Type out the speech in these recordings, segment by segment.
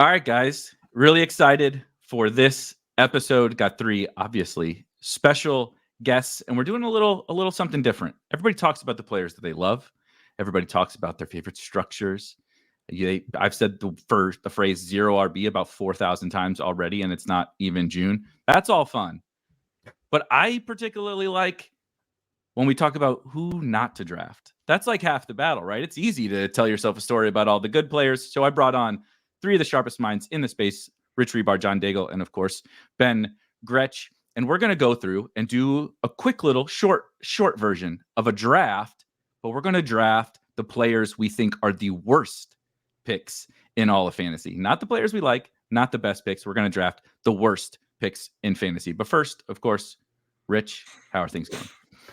All right, guys. Really excited for this episode. Got three, obviously, special guests, and we're doing a little something different. Everybody talks about the players that they love. Everybody talks about their favorite structures. I've said the phrase zero RB about 4,000 times already, and it's not even June. That's all fun. But I particularly like when we talk about who not to draft. That's like half the battle, right? It's easy to tell yourself a story about all the good players. So I brought on three of the sharpest minds in the space, Hribar, John Daigle, and of course, Ben Gretch. And we're going to go through and do a quick little short version of a draft, but we're going to draft the players we think are the worst picks in all of fantasy. Not the players we like, not the best picks. We're going to draft the worst picks in fantasy. But first, of course, Rich, how are things going?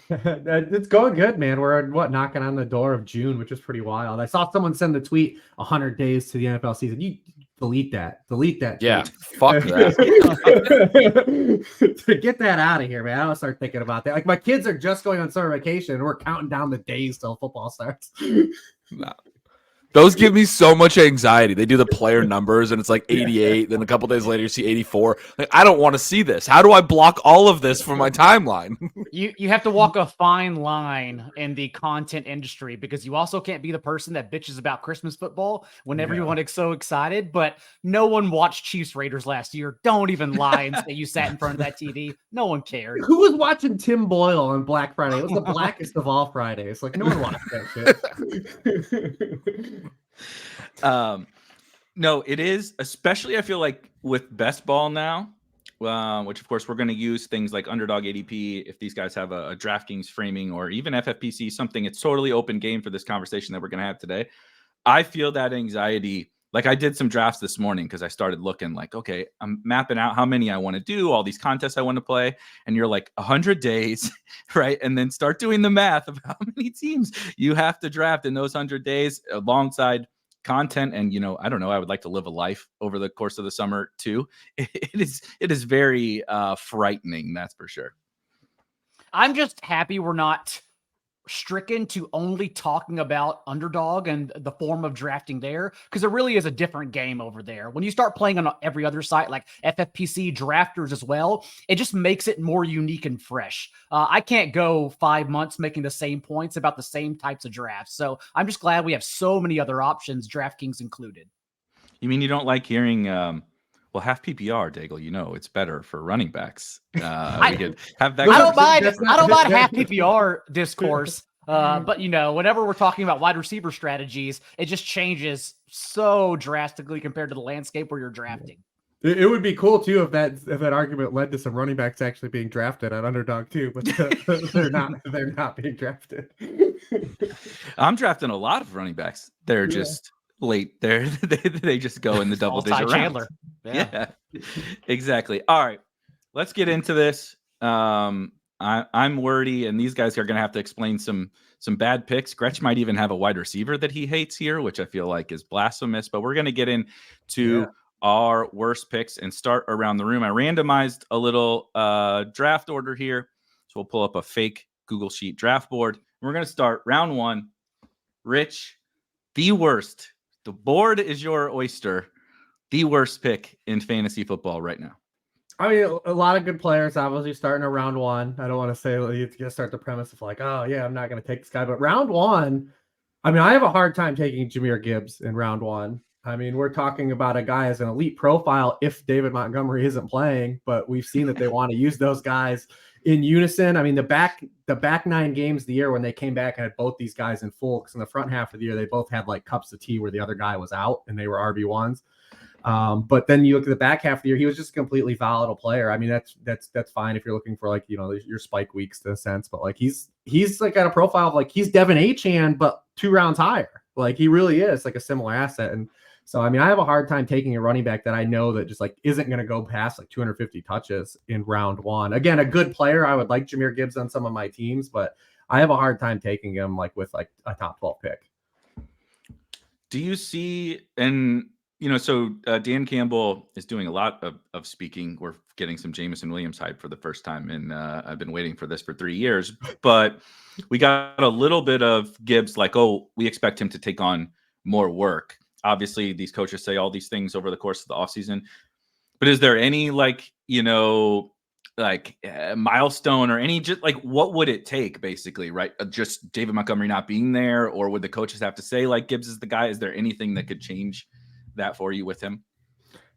It's going good, man. We're knocking on the door of June, which is pretty wild. I saw someone send the tweet 100 days to the NFL season. You delete that. Yeah, fuck that. To get that out of here, man. I don't start thinking about that. Like, my kids are just going on summer vacation and we're counting down the days till football starts. No. Those give me so much anxiety. They do the player numbers and it's like 88. Then a couple days later, you see 84. Like, I don't want to see this. How do I block all of this from my timeline? You have to walk a fine line in the content industry because you also can't be the person that bitches about Christmas football when everyone is so excited. But no one watched Chiefs Raiders last year. Don't even lie and say you sat in front of that TV. No one cared. Who was watching Tim Boyle on Black Friday? It was the blackest of all Fridays. Like, no one watched that shit. No, it is, especially I feel like with best ball now, which of course we're going to use things like underdog ADP. If these guys have a DraftKings framing or even FFPC, something, it's totally open game for this conversation that we're going to have today. I feel that anxiety. Like, I did some drafts this morning because I started looking like, okay, I'm mapping out how many I want to do, all these contests I want to play. And you're like 100 days, right? And then start doing the math of how many teams you have to draft in those 100 days alongside content. And, I don't know, I would like to live a life over the course of the summer too. It is very frightening. That's for sure. I'm just happy we're not stricken to only talking about underdog and the form of drafting there, because it really is a different game over there. When you start playing on every other site like FFPC drafters as well, it just makes it more unique and fresh. I can't go 5 months making the same points about the same types of drafts. So I'm just glad we have so many other options, DraftKings included. You mean you don't like hearing half PPR, Daigle, it's better for running backs. We could have that. I don't mind half PPR discourse. But whenever we're talking about wide receiver strategies, it just changes so drastically compared to the landscape where you're drafting. It would be cool too if that argument led to some running backs actually being drafted at underdog too, but they're not being drafted. I'm drafting a lot of running backs. They're just late. They just go in the double digit rounds. Yeah, exactly. All right, let's get into this. I'm wordy, and these guys are going to have to explain some bad picks. Gretch might even have a wide receiver that he hates here, which I feel like is blasphemous. But we're going to get into our worst picks and start around the room. I randomized a little draft order here, so we'll pull up a fake Google Sheet draft board. We're going to start round one. Rich, the worst. The board is your oyster. The worst pick in fantasy football right now. I mean, a lot of good players, obviously, starting in round one. I don't want to say you have to start the premise of like, oh, yeah, I'm not going to take this guy. But round one, I mean, I have a hard time taking Jahmyr Gibbs in round one. I mean, we're talking about a guy as an elite profile if David Montgomery isn't playing, but we've seen that they want to use those guys in unison. I mean, the back 9 games of the year when they came back and had both these guys in full, because in the front half of the year, they both had like cups of tea where the other guy was out and they were RB1s. But then you look at the back half of the year, he was just a completely volatile player. I mean, that's fine if you're looking for like, your spike weeks in a sense, but like he's like got a profile of like he's Devin Achane, but 2 rounds higher. Like he really is like a similar asset. And so, I mean, I have a hard time taking a running back that I know that just like isn't going to go past like 250 touches in round one. Again, a good player. I would like Jahmyr Gibbs on some of my teams, but I have a hard time taking him like with like a top 12 pick. Do you see, and so Dan Campbell is doing a lot of speaking. We're getting some Jameson Williams hype for the first time, and I've been waiting for this for 3 years. But we got a little bit of Gibbs, like, oh, we expect him to take on more work. obviously these coaches say all these things over the course of the offseason, but is there any milestone or any, just like, what would it take basically, right? Just David Montgomery not being there, or would the coaches have to say like Gibbs is the guy? Is there anything that could change that for you with him?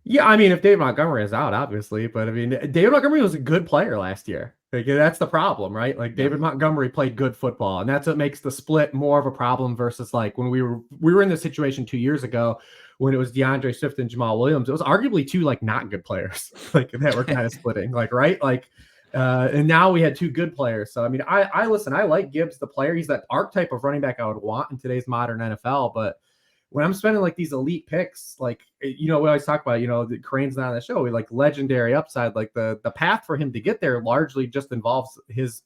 Yeah, I mean, if David Montgomery is out, obviously, but I mean, David Montgomery was a good player last year. Like, that's the problem, right? Like, David Montgomery played good football, and that's what makes the split more of a problem versus like when we were in this situation 2 years ago when it was DeAndre Swift and Jamal Williams. It was arguably two like not good players like that were kind of splitting, like, right? Like, and now we had two good players. So I mean, I listen, I like Gibbs, the player. He's that archetype of running back I would want in today's modern NFL, but when I'm spending like these elite picks, like, we always talk about, the Crane's not on the show. We like legendary upside, like the path for him to get there largely just involves his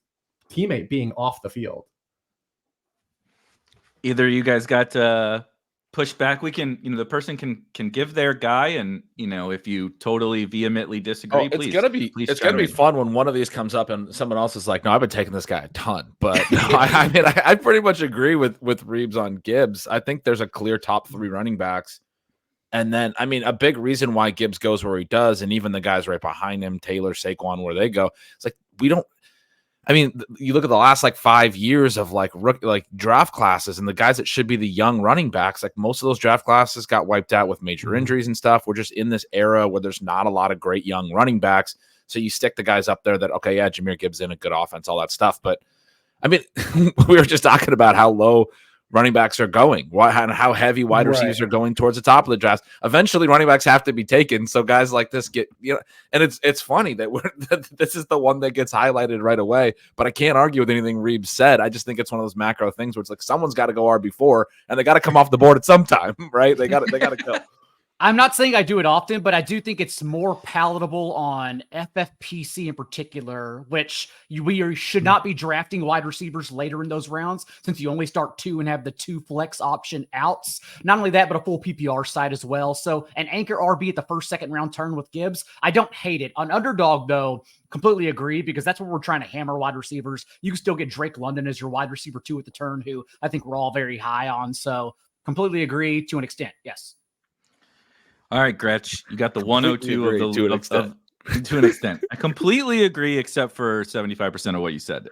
teammate being off the field. Either you guys got pushed back. We can, the person can give their guy, and if you totally vehemently disagree, it's gonna be fun when one of these comes up and someone else is like, no, I've been taking this guy a ton. But no, I pretty much agree with Reebs on Gibbs. I think there's a clear top 3 running backs. And then, I mean, a big reason why Gibbs goes where he does, and even the guys right behind him, Taylor, Saquon, where they go, it's like you look at the last 5 years of like draft classes, and the guys that should be the young running backs, like most of those draft classes got wiped out with major injuries and stuff. We're just in this era where there's not a lot of great young running backs. So you stick the guys up there that, okay, yeah, Jahmyr Gibbs in a good offense, all that stuff. But I mean, we were just talking about how low running backs are going, and how heavy wide receivers are going towards the top of the draft. Eventually, running backs have to be taken. So guys like this get, and it's funny that this is the one that gets highlighted right away. But I can't argue with anything Reebs said. I just think it's one of those macro things where it's like someone's got to go RB4, and they got to come off the board at some time, right? They got to go. I'm not saying I do it often, but I do think it's more palatable on FFPC in particular, which we should not be drafting wide receivers later in those rounds since you only start 2 and have the 2 flex option outs. Not only that, but a full PPR side as well. So an anchor RB at the first, second round turn with Gibbs, I don't hate it. On Underdog, though, completely agree, because that's what we're trying to hammer wide receivers. You can still get Drake London as your wide receiver 2 at the turn, who I think we're all very high on. So completely agree to an extent. Yes. All right, Gretch, you got the 102 of the to an extent. I completely agree, except for 75% of what you said.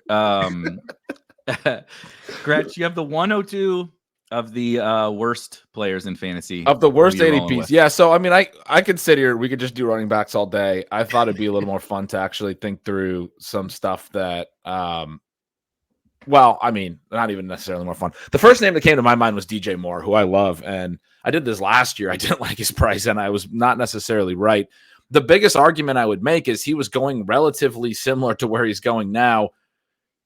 Gretch, you have the 102 of the worst players in fantasy. Of the worst ADPs. Yeah, so I mean, I could sit here, we could just do running backs all day. I thought it'd be a little more fun to actually think through some stuff that well, I mean, not even necessarily more fun. The first name that came to my mind was DJ Moore, who I love. And I did this last year. I didn't like his price, and I was not necessarily right. The biggest argument I would make is he was going relatively similar to where he's going now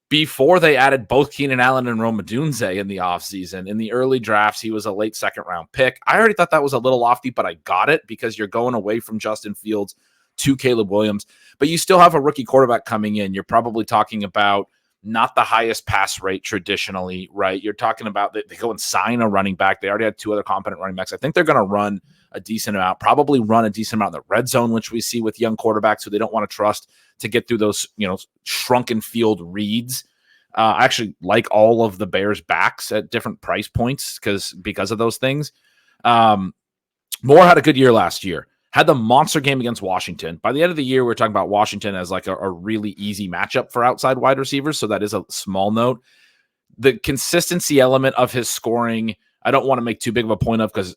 before they added both Keenan Allen and Rome Odunze in the offseason. In the early drafts, he was a late second-round pick. I already thought that was a little lofty, but I got it because you're going away from Justin Fields to Caleb Williams. But you still have a rookie quarterback coming in. You're probably talking about not the highest pass rate traditionally, right? You're talking about they go and sign a running back. They already had 2 other competent running backs. I think they're going to run a decent amount, probably run a decent amount in the red zone, which we see with young quarterbacks who they don't want to trust to get through those, shrunken field reads. I actually like all of the Bears backs at different price points because of those things. Moore had a good year last year. Had the monster game against Washington. By the end of the year, we're talking about Washington as like a really easy matchup for outside wide receivers. So that is a small note. The consistency element of his scoring, I don't want to make too big of a point of, because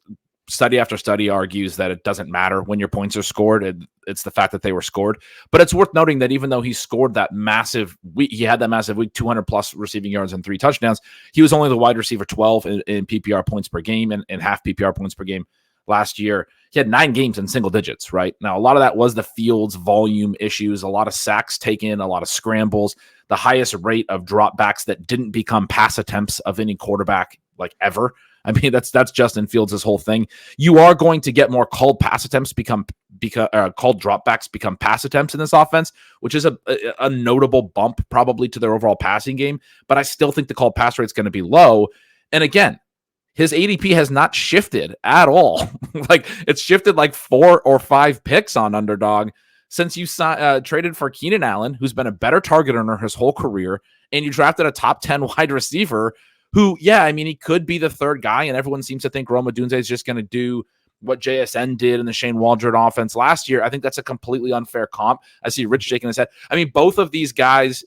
study after study argues that it doesn't matter when your points are scored. It's the fact that they were scored. But it's worth noting that even though he scored that massive week, he had that massive week, 200 plus receiving yards and 3 touchdowns, he was only the wide receiver 12 in PPR points per game and half PPR points per game last year. He had 9 games in single digits, right? Now, a lot of that was the Fields volume issues, a lot of sacks taken, a lot of scrambles, the highest rate of dropbacks that didn't become pass attempts of any quarterback like ever. I mean, that's Justin Fields' whole thing. You are going to get more called pass attempts called dropbacks become pass attempts in this offense, which is a notable bump probably to their overall passing game. But I still think the called pass rate is going to be low. And again, his ADP has not shifted at all. Like, it's shifted like 4 or 5 picks on Underdog since you traded for Keenan Allen, who's been a better target earner his whole career, and you drafted a top 10 wide receiver who, yeah, I mean, he could be the third guy, and everyone seems to think Rome Odunze is just going to do what JSN did in the Shane Waldron offense last year. I think that's a completely unfair comp. I see Rich shaking his head. I mean, both of these guys,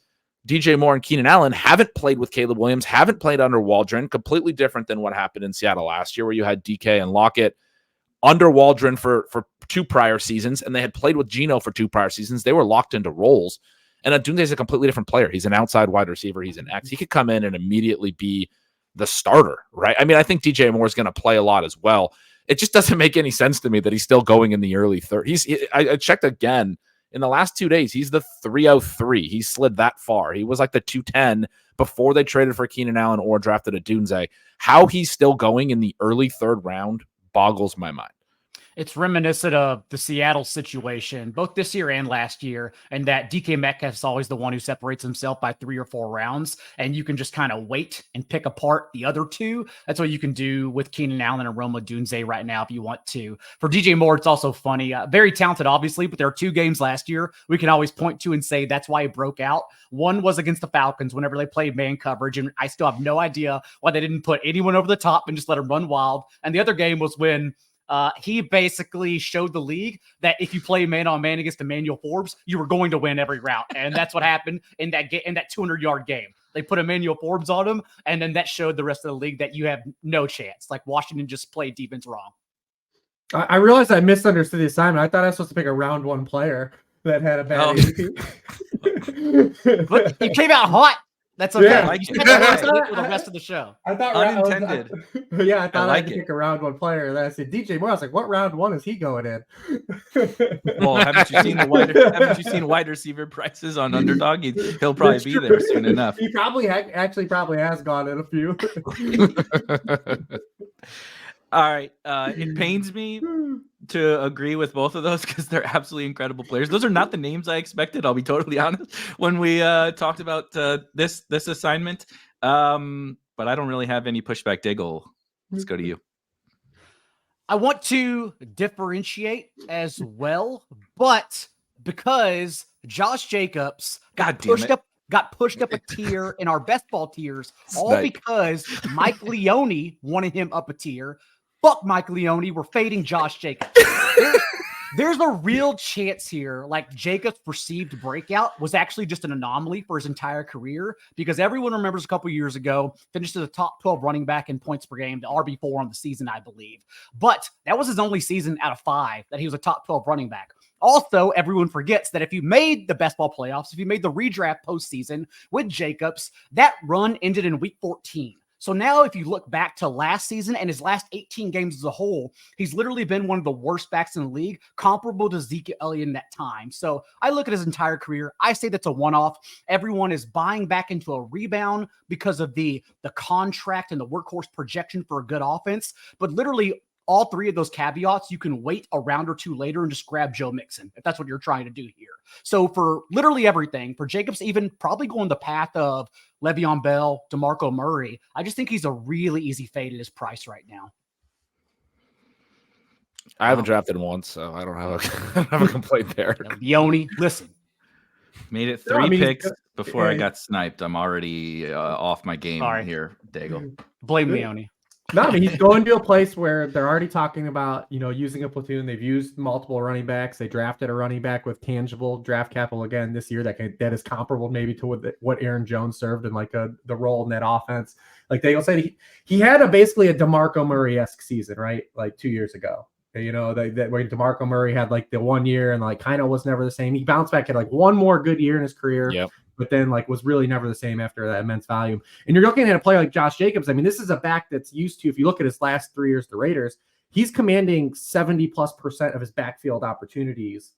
DJ Moore and Keenan Allen, haven't played with Caleb Williams, haven't played under Waldron, completely different than what happened in Seattle last year, where you had DK and Lockett under Waldron for 2 prior seasons, and they had played with Geno for 2 prior seasons. They were locked into roles. And Odunze is a completely different player. He's an outside wide receiver. He's an X. He could come in and immediately be the starter, right? I mean, I think DJ Moore is going to play a lot as well. It just doesn't make any sense to me that he's still going in the early third. I checked again. In the last 2 days, he's the 303. He slid that far. He was like the 210 before they traded for Keenan Allen or drafted Odunze. How he's still going in the early third round boggles my mind. It's reminiscent of the Seattle situation, both this year and last year, and that DK Metcalf is always the one who separates himself by 3 or 4 rounds, and you can just kind of wait and pick apart the other 2. That's what you can do with Keenan Allen and Rome Odunze right now if you want to. For DJ Moore, it's also funny. Very talented, obviously, but there are 2 games last year we can always point to and say that's why he broke out. One was against the Falcons whenever they played man coverage, and I still have no idea why they didn't put anyone over the top and just let him run wild. And the other game was when he basically showed the league that if you play man-on-man against Emmanuel Forbes, you were going to win every round. And that's what happened in that 200-yard game. They put Emmanuel Forbes on him, and then that showed the rest of the league that you have no chance. Like, Washington just played defense wrong. I realized I misunderstood the assignment. I thought I was supposed to pick a round 1 player that had a bad ADP. But you came out hot. That's okay. Yeah. You spent the for the rest of the show. I thought unintended. I thought I had to it. pick a round 1 player. And then I said DJ Moore. I was like, what round 1 is he going in? Well, haven't you seen wide receiver prices on Underdog? He'll probably be there soon enough. He probably has gone in a few. All right. It pains me to agree with both of those because they're absolutely incredible players. Those are not the names I expected. I'll be totally honest when we talked about this assignment. But I don't really have any pushback. Daigle, let's go to you. I want to differentiate as well, but because Josh Jacobs got pushed up a tier in our best ball tiers, all because Mike Leone wanted him up a tier. Fuck Mike Leone. We're fading Josh Jacobs. There's a real chance here, like Jacobs' perceived breakout was actually just an anomaly for his entire career, because everyone remembers a couple years ago, finished as a top 12 running back in points per game, the RB4 on the season, I believe. But that was his only season out of 5 that he was a top 12 running back. Also, everyone forgets that if you made the best ball playoffs, if you made the redraft postseason with Jacobs, that run ended in week 14. So now if you look back to last season and his last 18 games as a whole, he's literally been one of the worst backs in the league, comparable to Zeke Elliott in that time. So I look at his entire career. I say that's a one-off. Everyone is buying back into a rebound because of the contract and the workhorse projection for a good offense. But literally all 3 of those caveats, you can wait a round or 2 later and just grab Joe Mixon, if that's what you're trying to do here. So for literally everything, for Jacobs even probably going the path of Le'Veon Bell, DeMarco Murray, I just think he's a really easy fade at his price right now. I haven't drafted him once, so I don't have a complaint there. Leone, listen. Made it 3 picks before I got sniped. I'm already off my game here, Daigle. Blame Leone. No, I mean, he's going to a place where they're already talking about, using a platoon. They've used multiple running backs. They drafted a running back with tangible draft capital again this year that is comparable maybe to what Aaron Jones served in like the role in that offense. Like Daigle said, he had basically a DeMarco Murray-esque season, right? Like 2 years ago. That where DeMarco Murray had like the 1 year and like kind of was never the same. He bounced back, had like one more good year in his career. Yep. But then like was really never the same after that immense volume. And you're looking at a player like Josh Jacobs. I mean, this is a back that's used to, if you look at his last 3 years, the Raiders, he's commanding 70+% of his backfield opportunities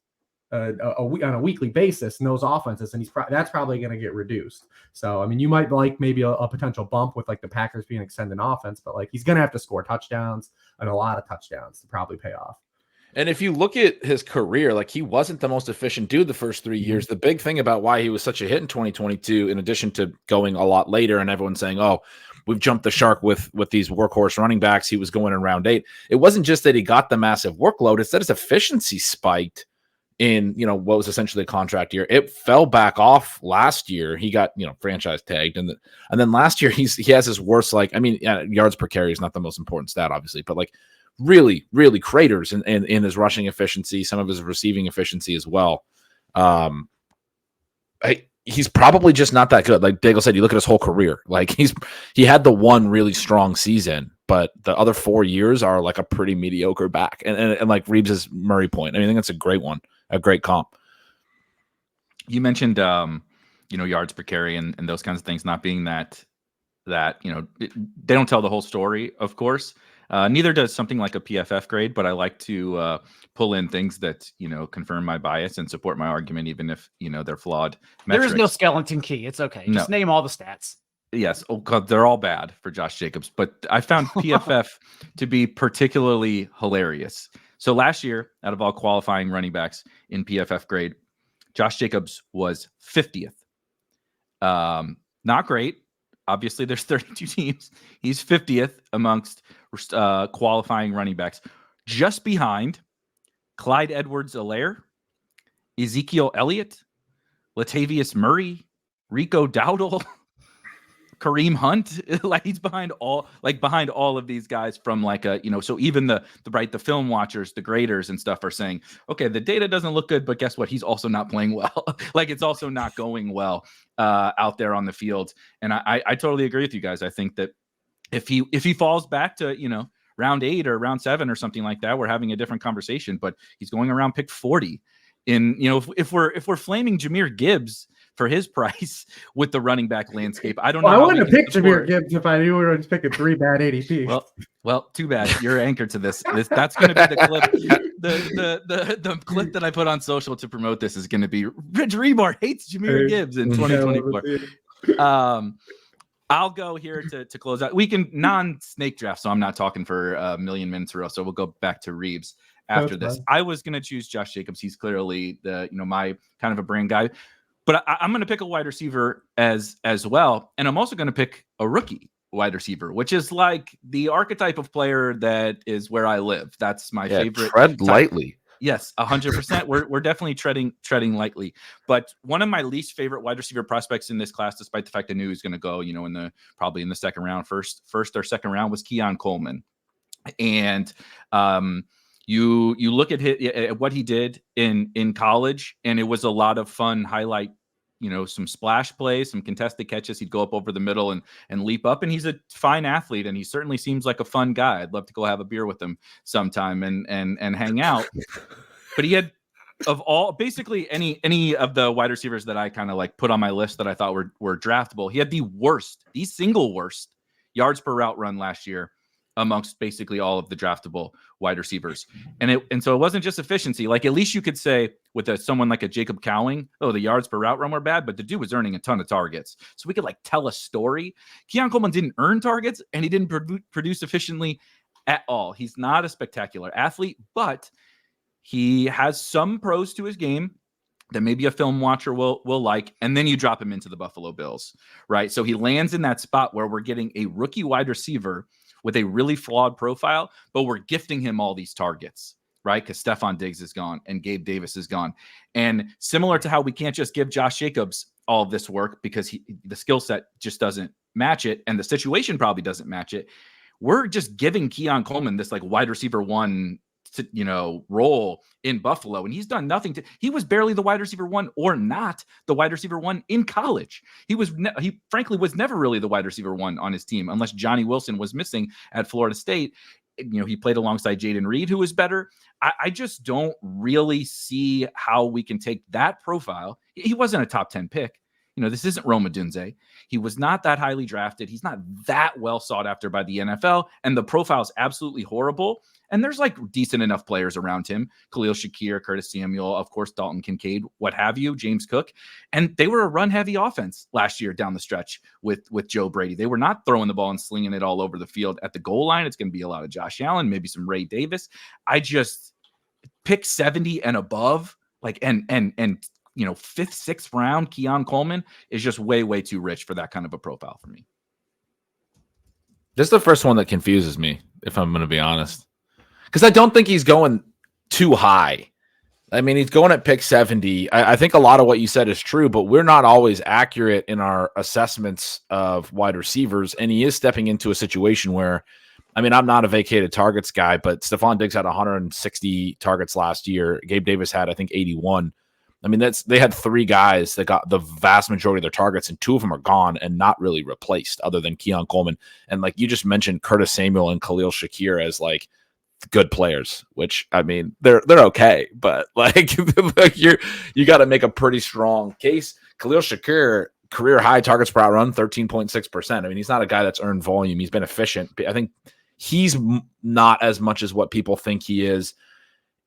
on a weekly basis in those offenses. And that's probably going to get reduced. So, I mean, you might like maybe a potential bump with like the Packers being extended offense, but like he's going to have to score touchdowns and a lot of touchdowns to probably pay off. And if you look at his career, like he wasn't the most efficient dude the first 3 years. The big thing about why he was such a hit in 2022, in addition to going a lot later and everyone saying, oh, we've jumped the shark with these workhorse running backs, he was going in round 8. It wasn't just that he got the massive workload. It's that his efficiency spiked in, what was essentially a contract year. It fell back off last year. He got, franchise tagged. And then last year he has his worst, yards per carry is not the most important stat, obviously, but really, really craters in his rushing efficiency, some of his receiving efficiency as well. He's probably just not that good. Like Daigle said, you look at his whole career. He had the one really strong season, but the other 4 years are a pretty mediocre back. And like Reebs' Murray point, I think that's a great one, a great comp. You mentioned, yards per carry and those kinds of things not being that they don't tell the whole story, of course. Neither does something like a PFF grade, but I like to pull in things that, confirm my bias and support my argument, even if, they're flawed metrics. There is no skeleton key. It's okay. Just name all the stats. Yes. Oh, God, they're all bad for Josh Jacobs, but I found PFF to be particularly hilarious. So last year, out of all qualifying running backs in PFF grade, Josh Jacobs was 50th. Not great. Obviously, there's 32 teams. He's 50th amongst qualifying running backs, just behind Clyde Edwards-Helaire, Ezekiel Elliott, Latavius Murray, Rico Dowdle, Kareem Hunt. He's behind all of these guys from so even the film watchers, the graders and stuff are saying, okay, the data doesn't look good, but guess what? He's also not playing well. It's also not going well out there on the field. And I totally agree with you guys. I think that if he falls back to, round 8 or round 7 or something like that, we're having a different conversation, but he's going around pick 40 in, if we're flaming Jahmyr Gibbs for his price with the running back landscape. I don't know. I wouldn't have picked Jahmyr Gibbs if I knew we were going to pick a 3 bad ADP. Well, too bad. You're anchored to this. That's going to be the clip. The clip that I put on social to promote this is going to be Hribar hates Jahmyr Gibbs in 2024. I'll go here to close out. We can non-snake draft, so I'm not talking for a million minutes or so. We'll go back to Reebs after this. Fun. I was going to choose Josh Jacobs. He's clearly my kind of a brand guy. But I'm going to pick a wide receiver as well. And I'm also going to pick a rookie wide receiver, which is the archetype of player that is where I live. That's my favorite. Tread lightly. Yes, 100%. We're definitely treading lightly. But one of my least favorite wide receiver prospects in this class, despite the fact I knew he was going to go, probably in the second round, first or second round, was Keon Coleman. And you look at what he did in college, and it was a lot of fun highlight, some splash plays, some contested catches. He'd go up over the middle and leap up, and he's a fine athlete, and he certainly seems like a fun guy. I'd love to go have a beer with him sometime and hang out. But he had, of all, basically any of the wide receivers that I kind of put on my list that I thought were draftable, he had the single worst yards per route run last year amongst basically all of the draftable wide receivers. And so it wasn't just efficiency. At least you could say with someone like a Jacob Cowing, the yards per route run were bad, but the dude was earning a ton of targets. So we could tell a story. Keon Coleman didn't earn targets, and he didn't produce efficiently at all. He's not a spectacular athlete, but he has some pros to his game that maybe a film watcher will like, and then you drop him into the Buffalo Bills, right? So he lands in that spot where we're getting a rookie wide receiver with a really flawed profile, but we're gifting him all these targets, right? Because Stephon Diggs is gone and Gabe Davis is gone. And similar to how we can't just give Josh Jacobs all of this work because the skill set just doesn't match it, and the situation probably doesn't match it, we're just giving Keon Coleman this wide receiver one role in Buffalo, and he's done nothing he was barely the wide receiver one, or not the wide receiver one in college. He frankly was never really the wide receiver one on his team, unless Johnny Wilson was missing at Florida State. He played alongside Jaden Reed, who was better. I just don't really see how we can take that profile. He wasn't a top 10 pick. This isn't Rome Odunze. He was not that highly drafted. He's not that well sought after by the NFL, and the profile is absolutely horrible. And there's decent enough players around him. Khalil Shakir, Curtis Samuel, of course, Dalton Kincaid, what have you, James Cook. And they were a run-heavy offense last year down the stretch with Joe Brady. They were not throwing the ball and slinging it all over the field. At the goal line, it's going to be a lot of Josh Allen, maybe some Ray Davis. I just pick 70 and above, and 5th, 6th round, Keon Coleman is just way, way too rich for that kind of a profile for me. This is the first one that confuses me, if I'm going to be honest. Because I don't think he's going too high. I mean, he's going at pick 70. I think a lot of what you said is true, but we're not always accurate in our assessments of wide receivers. And he is stepping into a situation where, I mean, I'm not a vacated targets guy, but Stephon Diggs had 160 targets last year. Gabe Davis had, I think, 81. I mean, they had 3 guys that got the vast majority of their targets, and 2 of them are gone and not really replaced other than Keon Coleman. And like you just mentioned, Curtis Samuel and Khalil Shakir as like good players, which I mean, they're okay, but like, you got to make a pretty strong case. Khalil Shakir, career high targets per out run, 13.6%. I mean, he's not a guy that's earned volume. He's been efficient. I think he's not as much as what people think he is.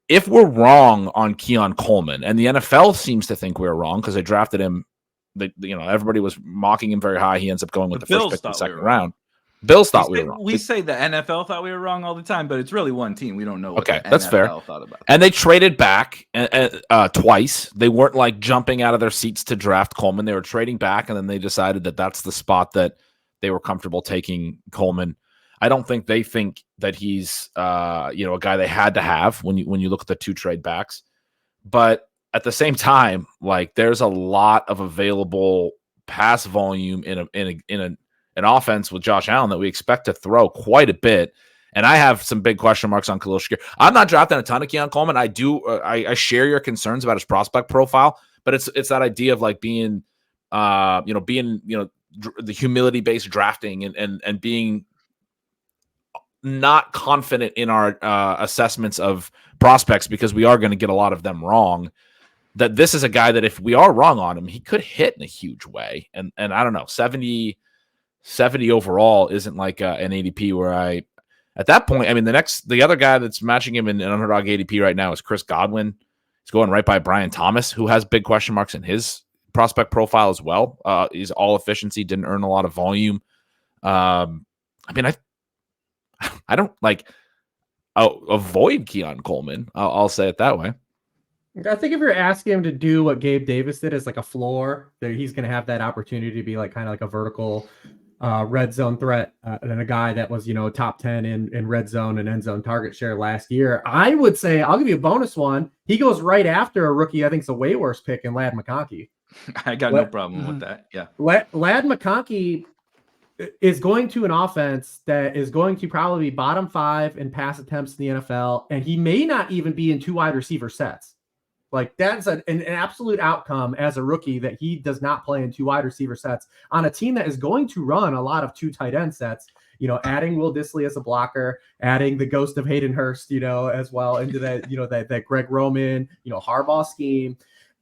If we're wrong on Keon Coleman, and the NFL seems to think we're wrong because they drafted him, everybody was mocking him very high. He ends up going with the first pick in the second round. Bills thought we were wrong. We say the NFL thought we were wrong all the time, but it's really one team. We don't know what the that's NFL fair. thought about it. And they traded back twice. They weren't like jumping out of their seats to draft Coleman. They were trading back, and then they decided that that's the spot that they were comfortable taking Coleman. I don't think they think that he's a guy they had to have when you look at the 2 trade backs. But at the same time, like there's a lot of available pass volume in an offense with Josh Allen that we expect to throw quite a bit. And I have some big question marks on Khalil Shakir. I'm not drafting a ton of Keon Coleman. I do. I share your concerns about his prospect profile, but it's that idea of like being the humility based drafting and being not confident in our assessments of prospects, because we are going to get a lot of them wrong. That this is a guy that if we are wrong on him, he could hit in a huge way. And I don't know, 70 overall isn't like an ADP where at that point, I mean, the other guy that's matching him in an underdog ADP right now is Chris Godwin. He's going right by Brian Thomas, who has big question marks in his prospect profile as well. He's all efficiency, didn't earn a lot of volume. I mean, I don't like avoid Keon Coleman. I'll say it that way. I think if you're asking him to do what Gabe Davis did as like a floor, that he's going to have that opportunity to be like kind of like a vertical red zone threat and a guy that was, top 10 in red zone and end zone target share last year. I would say I'll give you a bonus one. He goes right after a rookie. I think it's a way worse pick in Ladd McConkey. I got no problem with that. Yeah. Ladd McConkey is going to an offense that is going to probably be bottom 5 in pass attempts in the NFL. And he may not even be in 2 wide receiver sets. Like that's an absolute outcome as a rookie that he does not play in 2 wide receiver sets on a team that is going to run a lot of 2 tight end sets, adding Will Dissly as a blocker, adding the ghost of Hayden Hurst, as well into that, that Greg Roman, Harbaugh scheme.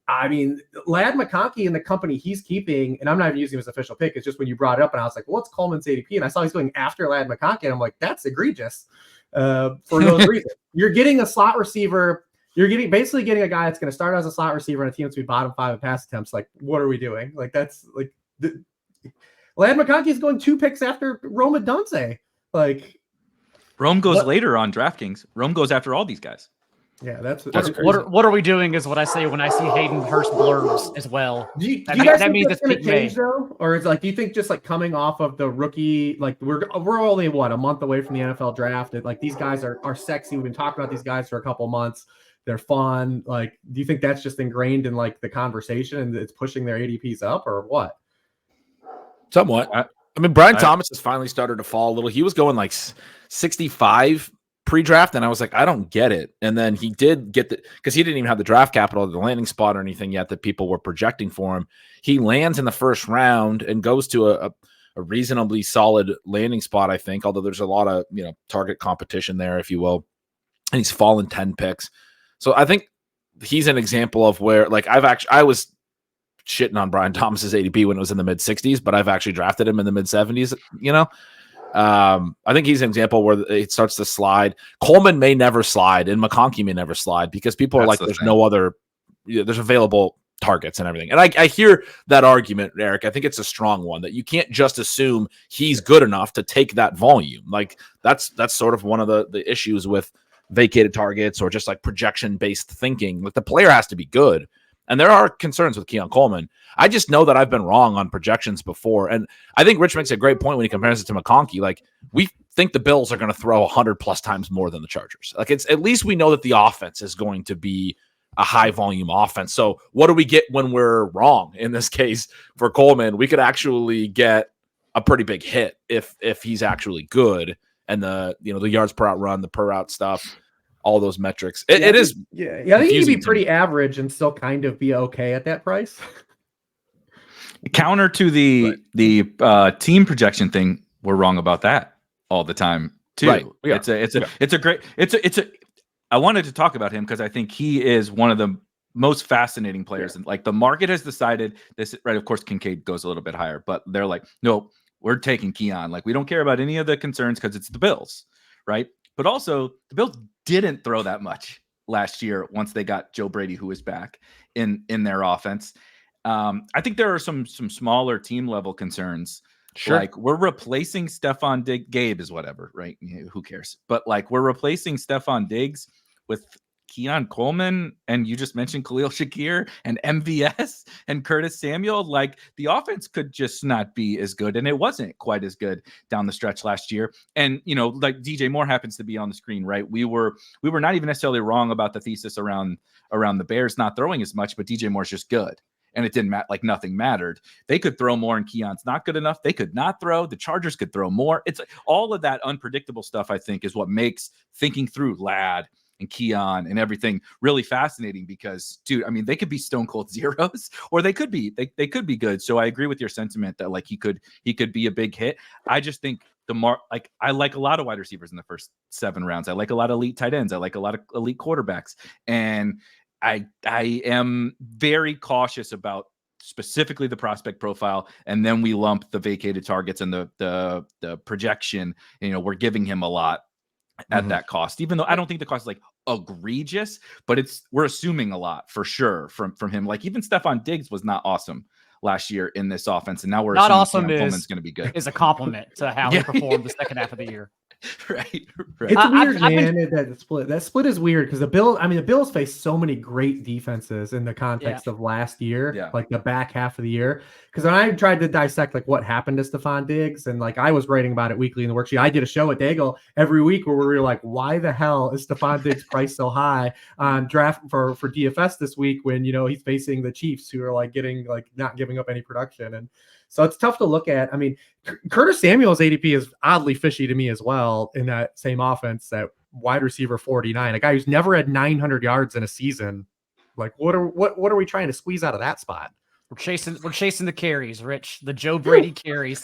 I mean, Ladd McConkey and the company he's keeping, and I'm not even using his official pick. It's just when you brought it up and I was like, what's Coleman's ADP? And I saw he's going after Ladd McConkey. And I'm like, that's egregious for those reasons. You're getting a slot receiver. You're basically getting a guy that's going to start as a slot receiver on a team that's be bottom 5 in pass attempts. Like, what are we doing? Like, that's like Ladd McConkey is going 2 picks after Rome Odunze. Like, Rome goes later on DraftKings. Rome goes after all these guys. Yeah, that's what are we doing is what I say when I see Hayden Hurst blurbs as well. Do you guys think that's going to change though, or is like, do you think just like coming off of the rookie, like we're only a month away from the NFL draft, and like these guys are sexy. We've been talking about these guys for a couple months. They're fun. Like, do you think that's just ingrained in like the conversation and it's pushing their ADPs up, or what? Somewhat. I mean, Brian Thomas has finally started to fall a little. He was going like 65 pre-draft, and I was like, I don't get it. And then he did get because he didn't even have the draft capital, the landing spot or anything yet that people were projecting for him. He lands in the first round and goes to a reasonably solid landing spot, I think, although there's a lot of, target competition there, if you will. And he's fallen 10 picks. So I think he's an example of where, like, I was shitting on Brian Thomas's ADP when it was in the mid 60s, but I've actually drafted him in the mid 70s, I think he's an example where it starts to slide. Coleman may never slide, and McConkey may never slide because people are like, there's no other, there's available targets and everything. And I hear that argument, Eric. I think it's a strong one that you can't just assume he's good enough to take that volume. Like that's sort of one of the issues with vacated targets or just like projection based thinking. Like the player has to be good. And there are concerns with Keon Coleman. I just know that I've been wrong on projections before. And I think Rich makes a great point when he compares it to McConkey. Like, we think the Bills are going to throw 100 plus times more than the Chargers. Like, it's at least we know that the offense is going to be a high volume offense. So what do we get when we're wrong? In this case for Coleman, we could actually get a pretty big hit if he's actually good, and the yards per out run, the per out stuff, all those metrics. It is. Yeah. I think he could be pretty average and still kind of be okay at that price. Counter to the team projection thing, we're wrong about that all the time too. Right. I wanted to talk about him because I think he is one of the most fascinating players. And like the market has decided this, right? Of course, Kincaid goes a little bit higher, but they're like, no, we're taking Keon. Like we don't care about any of the concerns because it's the Bills, right? But also the Bills didn't throw that much last year once they got Joe Brady, who is back in their offense. I think there are some smaller team level concerns. Sure. Like we're replacing Stephon Diggs. Gabe is whatever, right? Who cares? But like we're replacing Stephon Diggs with Keon Coleman, and you just mentioned Khalil Shakir and MVS and Curtis Samuel. Like the offense could just not be as good, and it wasn't quite as good down the stretch last year. And like DJ Moore happens to be on the screen, right? We were not even necessarily wrong about the thesis around the Bears not throwing as much, but DJ Moore's just good. And it didn't matter, like nothing mattered. They could throw more and Keon's not good enough. They could not throw. The Chargers could throw more. It's all of that unpredictable stuff, I think, is what makes thinking through Ladd and Keon and everything really fascinating because, dude, I mean, they could be stone cold zeros or they could be good. So I agree with your sentiment that like he could be a big hit. I just think I like a lot of wide receivers in the first 7 rounds. I like a lot of elite tight ends. I like a lot of elite quarterbacks. And I am very cautious about specifically the prospect profile, and then we lump the vacated targets and the projection. We're giving him a lot at that cost, even though I don't think the cost is like egregious, but we're assuming a lot for sure from him. Like even Stephon Diggs was not awesome last year in this offense, and now we're not assuming awesome Coleman's going to be good. Is a compliment to how he performed the second half of the year. Right. It's weird, man. That split is weird because the Bills faced so many great defenses in the context of last year, like the back half of the year. Because when I tried to dissect like what happened to Stephon Diggs, and like I was writing about it weekly in the worksheet. I did a show at Daigle every week where we were like, why the hell is Stephon Diggs priced so high on draft for DFS this week when he's facing the Chiefs, who are like not giving up any production. And so it's tough to look at. I mean, Curtis Samuel's ADP is oddly fishy to me as well in that same offense, that wide receiver 49, a guy who's never had 900 yards in a season. Like, what are we trying to squeeze out of that spot? We're chasing the carries, Rich. The Joe Brady carries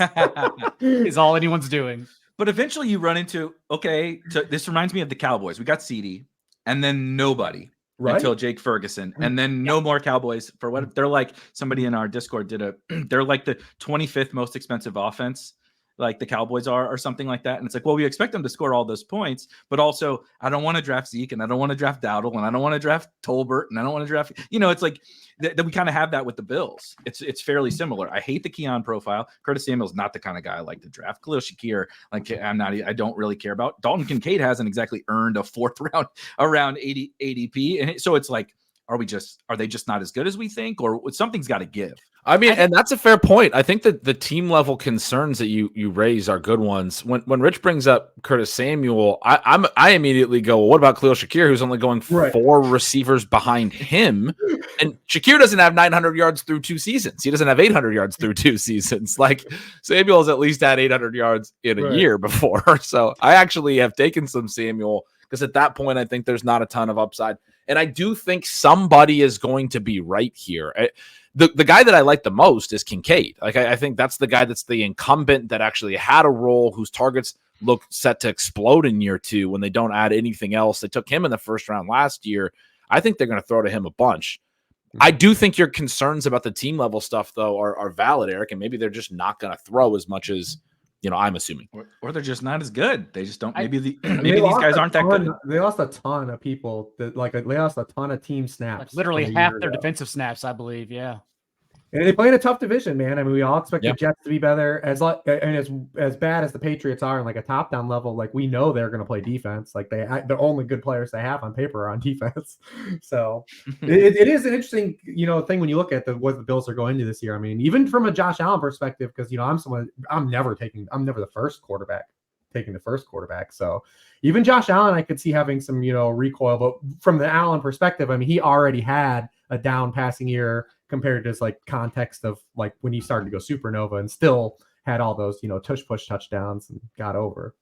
is all anyone's doing. But eventually you run into, this reminds me of the Cowboys. We got CD and then nobody. Right? Until Jake Ferguson, and then no more Cowboys for what they're like. Somebody in our Discord they're like the 25th most expensive offense, like the Cowboys are, or something like that. And it's like, well, we expect them to score all those points, but also I don't want to draft Zeke, and I don't want to draft Dowdle, and I don't want to draft Tolbert, and I don't want to draft, it's like that we kind of have that with the Bills. It's fairly similar. I hate the Keon profile. Curtis Samuel's not the kind of guy I like to draft. Khalil Shakir, I don't really care about. Dalton Kincaid hasn't exactly earned a 4th round around 80 ADP. And so it's like, are they just not as good as we think, or something's got to give? I mean, and that's a fair point. I think that the team level concerns that you raise are good ones. When Rich brings up Curtis Samuel, I immediately go, well, what about Khalil Shakir, who's only going 4 receivers behind him? And Shakir doesn't have 900 yards through 2 seasons. He doesn't have 800 yards through 2 seasons. Like Samuel has at least had 800 yards in a year before. So I actually have taken some Samuel because at that point, I think there's not a ton of upside. And I do think somebody is going to be right here. The guy that I like the most is Kincaid. Like I think that's the guy that's the incumbent that actually had a role, whose targets look set to explode in year 2 when they don't add anything else. They took him in the 1st round last year. I think they're going to throw to him a bunch. I do think your concerns about the team level stuff, though, are valid, Eric, and maybe they're just not going to throw as much as I'm assuming, or they're just not as good. They just don't. Maybe these guys aren't that good. They lost a ton of people. They lost a ton of team snaps. Like literally half their defensive snaps, I believe. Yeah. And they play in a tough division, man. I mean, we all expect the Jets to be better. As bad as the Patriots are on like a top-down level, like we know they're going to play defense. Like the only good players they have on paper are on defense. So it is an interesting, thing when you look at what the Bills are going into this year. I mean, even from a Josh Allen perspective, because I'm never the first quarterback taking the first quarterback. So even Josh Allen, I could see having some, recoil. But from the Allen perspective, I mean, he already had a down passing year compared to his like context of like when he started to go supernova and still had all those, tush push touchdowns and got over.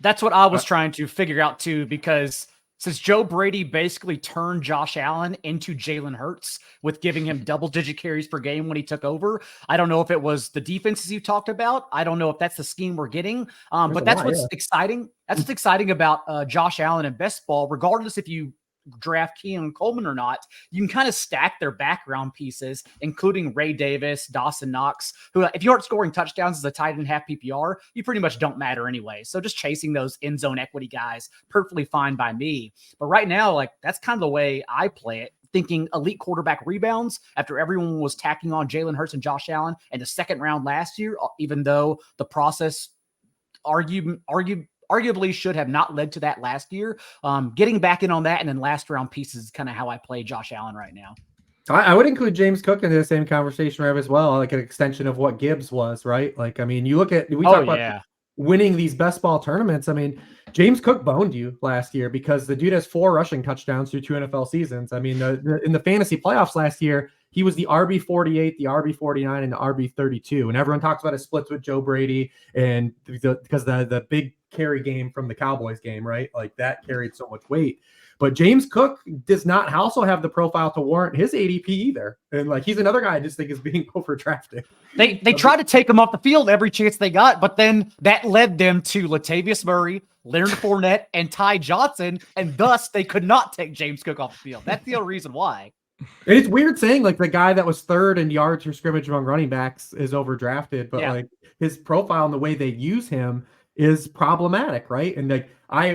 That's what I was trying to figure out too, because since Joe Brady basically turned Josh Allen into Jalen Hurts with giving him double-digit carries per game when he took over, I don't know if it was the defenses you talked about. I don't know if that's the scheme we're getting. But that's what's exciting. That's what's exciting about Josh Allen and best ball, regardless if you draft Keon Coleman or not, you can kind of stack their background pieces, including Ray Davis, Dawson Knox, who, if you aren't scoring touchdowns as a tight end half PPR, you pretty much don't matter anyway. So just chasing those end zone equity guys, perfectly fine by me. But right now, like, that's kind of the way I play it, thinking elite quarterback rebounds after everyone was tacking on Jalen Hurts and Josh Allen in the second round last year, even though the process arguably should have not led to that last year. Getting back in on that and then last round pieces is kind of how I play Josh Allen right now. I would include James Cook in the same conversation as well, like an extension of what Gibbs was, right? Like, I mean, we talk about winning these best ball tournaments. I mean, James Cook boned you last year because the dude has 4 rushing touchdowns through 2 NFL seasons. I mean, in the fantasy playoffs last year, he was the RB48, the RB49, and the RB32. And everyone talks about his splits with Joe Brady and because the big carry game from the Cowboys game, right? Like that carried so much weight. But James Cook does not also have the profile to warrant his ADP either. And like, he's another guy I just think is being overdrafted. They tried to take him off the field every chance they got, but then that led them to Latavius Murray, Leonard Fournette, and Ty Johnson. And thus they could not take James Cook off the field. That's the only reason why. And it's weird saying like the guy that was 3rd in yards per scrimmage among running backs is overdrafted, but like his profile and the way they use him is problematic, right? And like I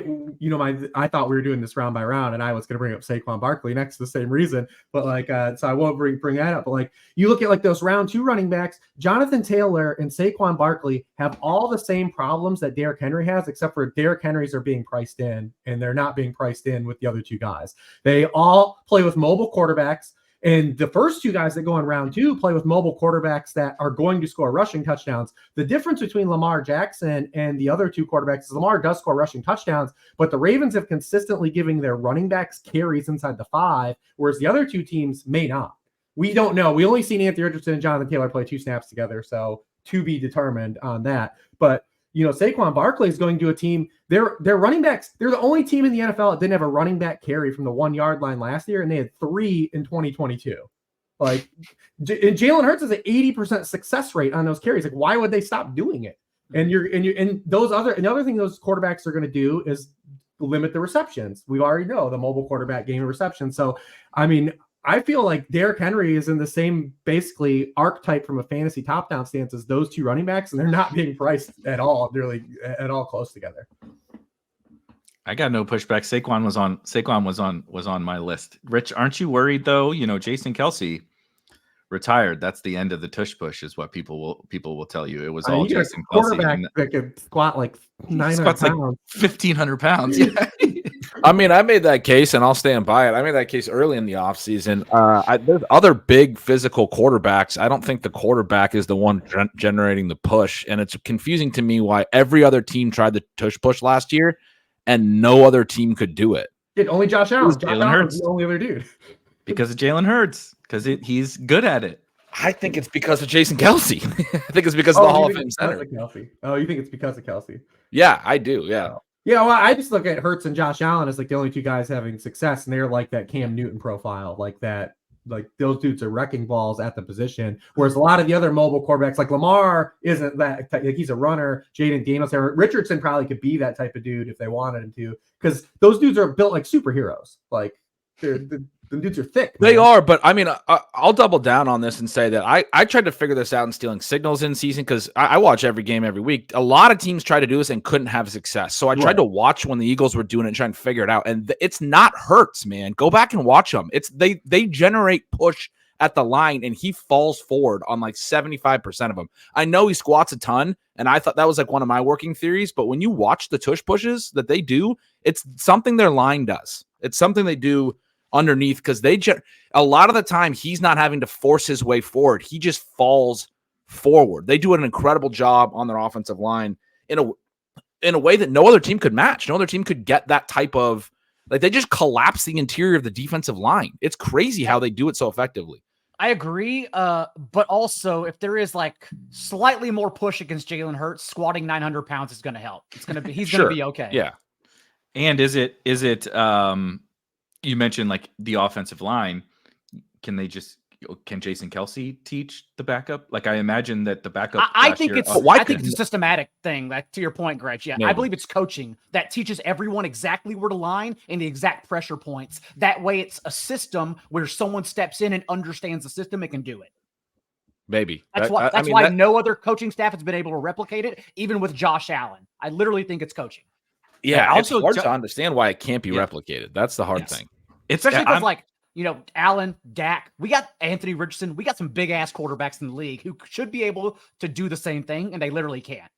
thought we were doing this round by round, and I was going to bring up Saquon Barkley next for the same reason, but like so I won't bring that up. But like you look at like those round 2 running backs, Jonathan Taylor and Saquon Barkley have all the same problems that Derrick Henry has, except for Derrick Henry's are being priced in, and they're not being priced in with the other 2 guys. They all play with mobile quarterbacks. And the first 2 guys that go in round 2 play with mobile quarterbacks that are going to score rushing touchdowns. The difference between Lamar Jackson and the other 2 quarterbacks is Lamar does score rushing touchdowns, but the Ravens have consistently given their running backs carries inside the 5, whereas the other 2 teams may not. We don't know. We only seen Anthony Richardson and Jonathan Taylor play 2 snaps together, so to be determined on that. But Saquon Barkley is going to a team. Their running backs, they're the only team in the NFL that didn't have a running back carry from the 1-yard line last year, and they had 3 in 2022. Like, Jalen Hurts has an 80% success rate on those carries. Like, why would they stop doing it? And another thing those quarterbacks are going to do is limit the receptions. We already know the mobile quarterback game of reception. So, I mean, I feel like Derrick Henry is in the same basically archetype from a fantasy top-down stance as those 2 running backs, and they're not being priced at all, really at all close together. I got no pushback. Saquon was on my list. Rich, aren't you worried though? Jason Kelce retired. That's the end of the tush push, is what people will tell you. It was all Jason Kelce. That could squat like 900 pounds. Like 1,500 pounds. Yeah. I mean, I made that case, and I'll stand by it. I made that case early in the offseason. There's other big physical quarterbacks. I don't think the quarterback is the one generating the push, and it's confusing to me why every other team tried the tush push last year, and no other team could do it. Only Josh Allen. Jalen Hurts, the only other dude. Because of Jalen Hurts, because he's good at it. I think it's because of Jason Kelce. I think it's because of the Hall of Fame center. Oh, you think it's because of Kelce? Yeah, I do. Yeah. Yeah, well, I just look at Hurts and Josh Allen as like the only 2 guys having success, and they're like that Cam Newton profile, like that. Like those dudes are wrecking balls at the position, whereas a lot of the other mobile quarterbacks, like Lamar, isn't that. Like he's a runner. Jaden Daniels, Richardson probably could be that type of dude if they wanted him to, because those dudes are built like superheroes. Like the dudes are thick. They are, but I mean, I'll double down on this and say that I tried to figure this out in stealing signals in season, because I watch every game every week. A lot of teams tried to do this and couldn't have success. So I tried to watch when the Eagles were doing it and trying to figure it out. And it's not Hurts, man. Go back and watch them. It's they generate push at the line, and he falls forward on like 75% of them. I know he squats a ton, and I thought that was like one of my working theories. But when you watch the tush pushes that they do, it's something their line does. It's something they do underneath, because a lot of the time he's not having to force his way forward. He just falls forward. They do an incredible job on their offensive line in a way that no other team could match. No other team could get that type of, like, they just collapse the interior of the defensive line. It's crazy how they do it so effectively. I agree. But also, if there is like slightly more push against Jalen Hurts, squatting 900 pounds is going to help. He's going to be okay. Yeah. And is it you mentioned like the offensive line, can Jason Kelce teach the backup? Like, I imagine that the backup. I think it's a systematic thing. Like, to your point, Gretch. Yeah, maybe. I believe it's coaching that teaches everyone exactly where to line and the exact pressure points. That way, it's a system where someone steps in and understands the system and can do it. Maybe that's why no other coaching staff has been able to replicate it, even with Josh Allen. I literally think it's coaching. Yeah, it's hard to understand why it can't be replicated. That's the hard thing. Especially because, like, Allen, Dak, we got Anthony Richardson, we got some big ass quarterbacks in the league who should be able to do the same thing, and they literally can't.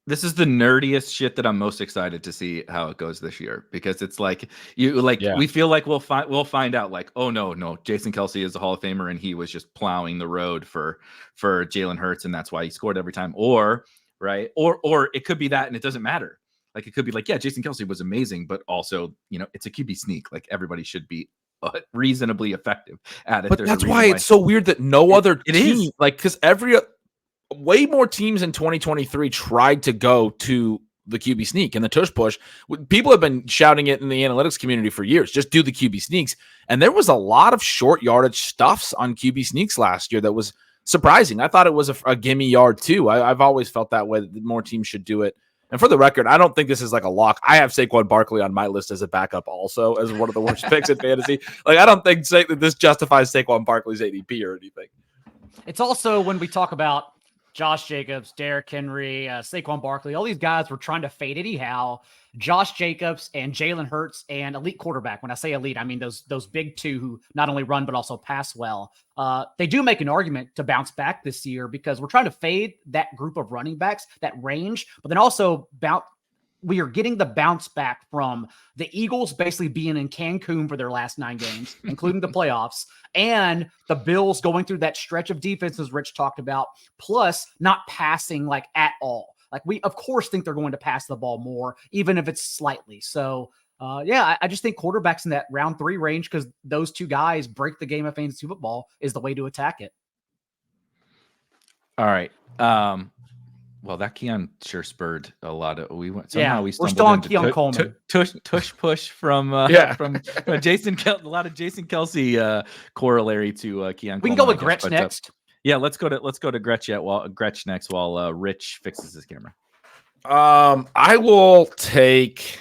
This is the nerdiest shit that I'm most excited to see how it goes this year, because it's like we feel like we'll find out like, oh no, Jason Kelce is a Hall of Famer and he was just plowing the road for Jalen Hurts and that's why he scored every time, or it could be that and it doesn't matter. Like, it could be like, yeah, Jason Kelce was amazing, but also, it's a QB sneak. Like, everybody should be reasonably effective at it. But that's why it's so weird that no other team, like, because way more teams in 2023 tried to go to the QB sneak and the tush push. People have been shouting it in the analytics community for years. Just do the QB sneaks. And there was a lot of short yardage stuffs on QB sneaks last year that was surprising. I thought it was a gimme yard too. I've always felt that way, that more teams should do it. And for the record, I don't think this is like a lock. I have Saquon Barkley on my list as a backup also, as one of the worst picks in fantasy. Like, I don't think that this justifies Saquon Barkley's ADP or anything. It's also when we talk about Josh Jacobs, Derrick Henry, Saquon Barkley, all these guys were trying to fade anyhow. Josh Jacobs and Jalen Hurts and elite quarterback. When I say elite, I mean those big two who not only run but also pass well. They do make an argument to bounce back this year because we're trying to fade that group of running backs, that range, but then also we are getting the bounce back from the Eagles basically being in Cancun for their last 9 games, including the playoffs, and the Bills going through that stretch of defenses Rich talked about, plus not passing like at all. Like, we, of course, think they're going to pass the ball more, even if it's slightly. So, I just think quarterbacks in that round 3 range, because those two guys break the game of fantasy football, is the way to attack it. All right. Well, that Keon sure spurred a lot of. We we're still on Keon Coleman. Tush push from Jason. A lot of Jason Kelce corollary to Keon. We can go with Gretch next. Yeah, let's go to Gretch Gretch next while Rich fixes his camera. I will take.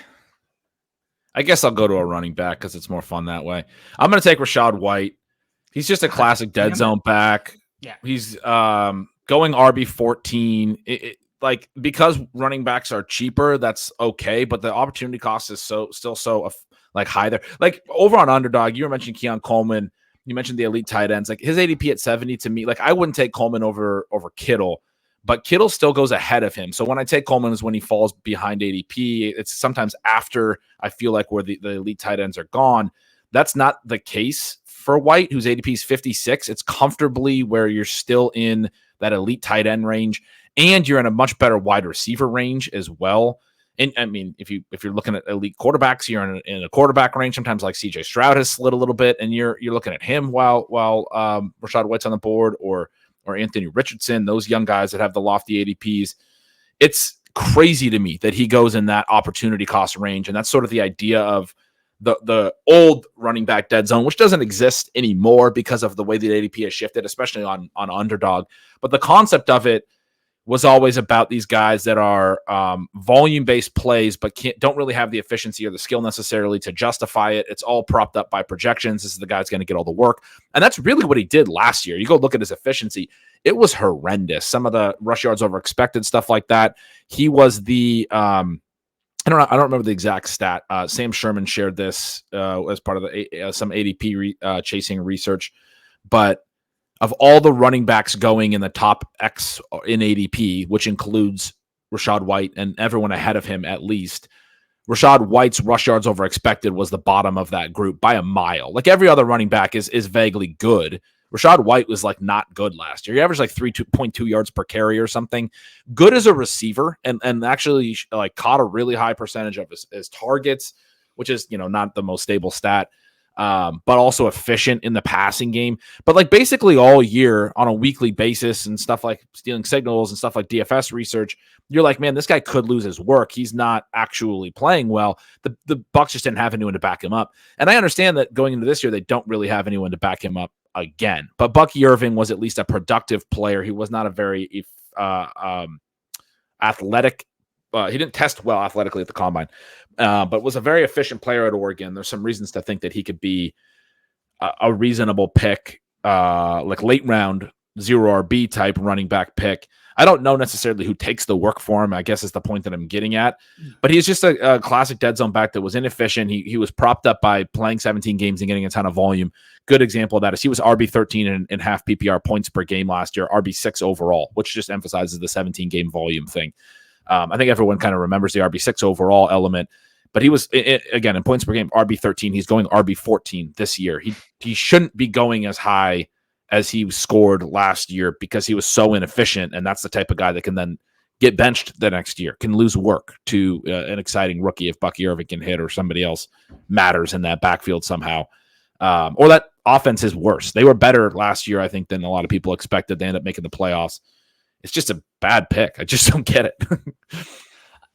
I guess I'll go to a running back because it's more fun that way. I'm going to take Rachaad White. He's just a classic dead zone back. Yeah, he's going RB14. Like, because running backs are cheaper, that's okay, but the opportunity cost is still so high there. Like, over on Underdog, you were mentioning Keon Coleman. You mentioned the elite tight ends. Like, his ADP at 70 to me, like, I wouldn't take Coleman over Kittle, but Kittle still goes ahead of him. So when I take Coleman is when he falls behind ADP. It's sometimes after I feel like where the elite tight ends are gone. That's not the case for White, whose ADP is 56. It's comfortably where you're still in that elite tight end range, and you're in a much better wide receiver range as well. And I mean, if you're looking at elite quarterbacks, you're in a quarterback range. Sometimes like CJ Stroud has slid a little bit, and you're looking at him while Rachaad White's on the board, or Anthony Richardson, those young guys that have the lofty ADPs. It's crazy to me that he goes in that opportunity cost range, and that's sort of the idea of the old running back dead zone, which doesn't exist anymore because of the way the ADP has shifted, especially on Underdog. But the concept of it was always about these guys that are volume-based plays, but don't really have the efficiency or the skill necessarily to justify it. It's all propped up by projections. This is the guy who's going to get all the work. And that's really what he did last year. You go look at his efficiency. It was horrendous. Some of the rush yards over expected, stuff like that. He was the I don't remember the exact stat. Sam Sherman shared this as part of some ADP chasing research. But of all the running backs going in the top X in ADP, which includes Rachaad White and everyone ahead of him at least, Rachaad White's rush yards over expected was the bottom of that group by a mile. Like, every other running back is vaguely good, Rachaad White was like not good last year. He averaged like 3.2 yards per carry or something. Good as a receiver, and actually like caught a really high percentage of his targets, which is, you know, not the most stable stat, but also efficient in the passing game. But like basically all year on a weekly basis and stuff like stealing signals and stuff like DFS research, you're like, man, this guy could lose his work. He's not actually playing well. The Bucs just didn't have anyone to back him up. And I understand that going into this year, they don't really have anyone to back him up again. But Bucky Irving was at least a productive player. He was not a very athletic. He didn't test well athletically at the combine, but was a very efficient player at Oregon. There's some reasons to think that he could be a reasonable pick, like late round 0 RB type running back pick. I don't know necessarily who takes the work for him, I guess is the point that I'm getting at. But he's just a classic dead zone back that was inefficient. He was propped up by playing 17 games and getting a ton of volume. Good example of that is he was RB13 in half PPR points per game last year, RB6 overall, which just emphasizes the 17-game volume thing. I think everyone kind of remembers the RB6 overall element. But he was, again, in points per game, RB13. He's going RB14 this year. He shouldn't be going as high as he scored last year because he was so inefficient, and that's the type of guy that can then get benched the next year, can lose work to an exciting rookie if Bucky Irving can hit or somebody else matters in that backfield somehow. Or that offense is worse. They were better last year, I think, than a lot of people expected. They end up making the playoffs. It's just a bad pick. I just don't get it.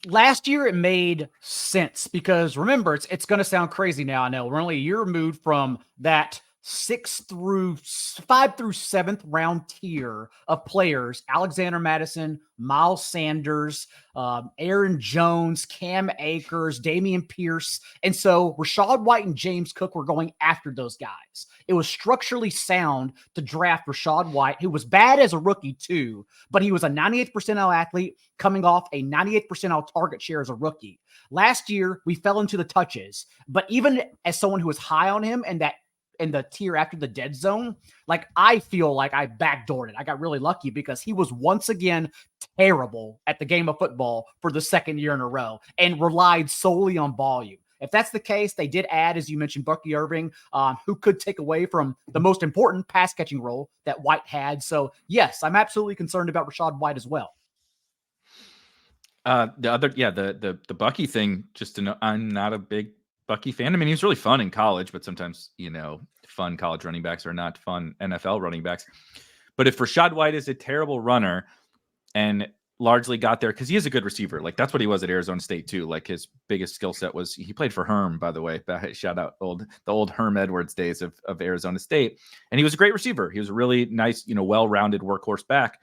Last year, it made sense because remember, it's going to sound crazy now. I know we're only a year removed from that 5 through 7th round tier of players: Alexander Mattison, Miles Sanders, Aaron Jones, Cam Akers, Dameon Pierce. And so Rachaad White and James Cook were going after those guys. It was structurally sound to draft Rachaad White, who was bad as a rookie too, but he was a 98th percentile athlete coming off a 98th percentile target share as a rookie. Last year, we fell into the touches, but even as someone who was high on him and that in the tier after the dead zone, like I feel like I backdoored it. I got really lucky because he was once again terrible at the game of football for the second year in a row and relied solely on volume. If that's the case, they did add, as you mentioned, Bucky Irving, who could take away from the most important pass catching role that White had. So yes, I'm absolutely concerned about Rachaad White as well. The Bucky thing, just to know, I'm not a big Bucky fan. I mean, he was really fun in college, but sometimes, you know, fun college running backs are not fun NFL running backs. But if Rachaad White is a terrible runner and largely got there because he is a good receiver, like that's what he was at Arizona State too. Like his biggest skill set was he played for Herm, by the way. Shout out the old Herm Edwards days of Arizona State, and he was a great receiver. He was a really nice, you know, well-rounded workhorse back.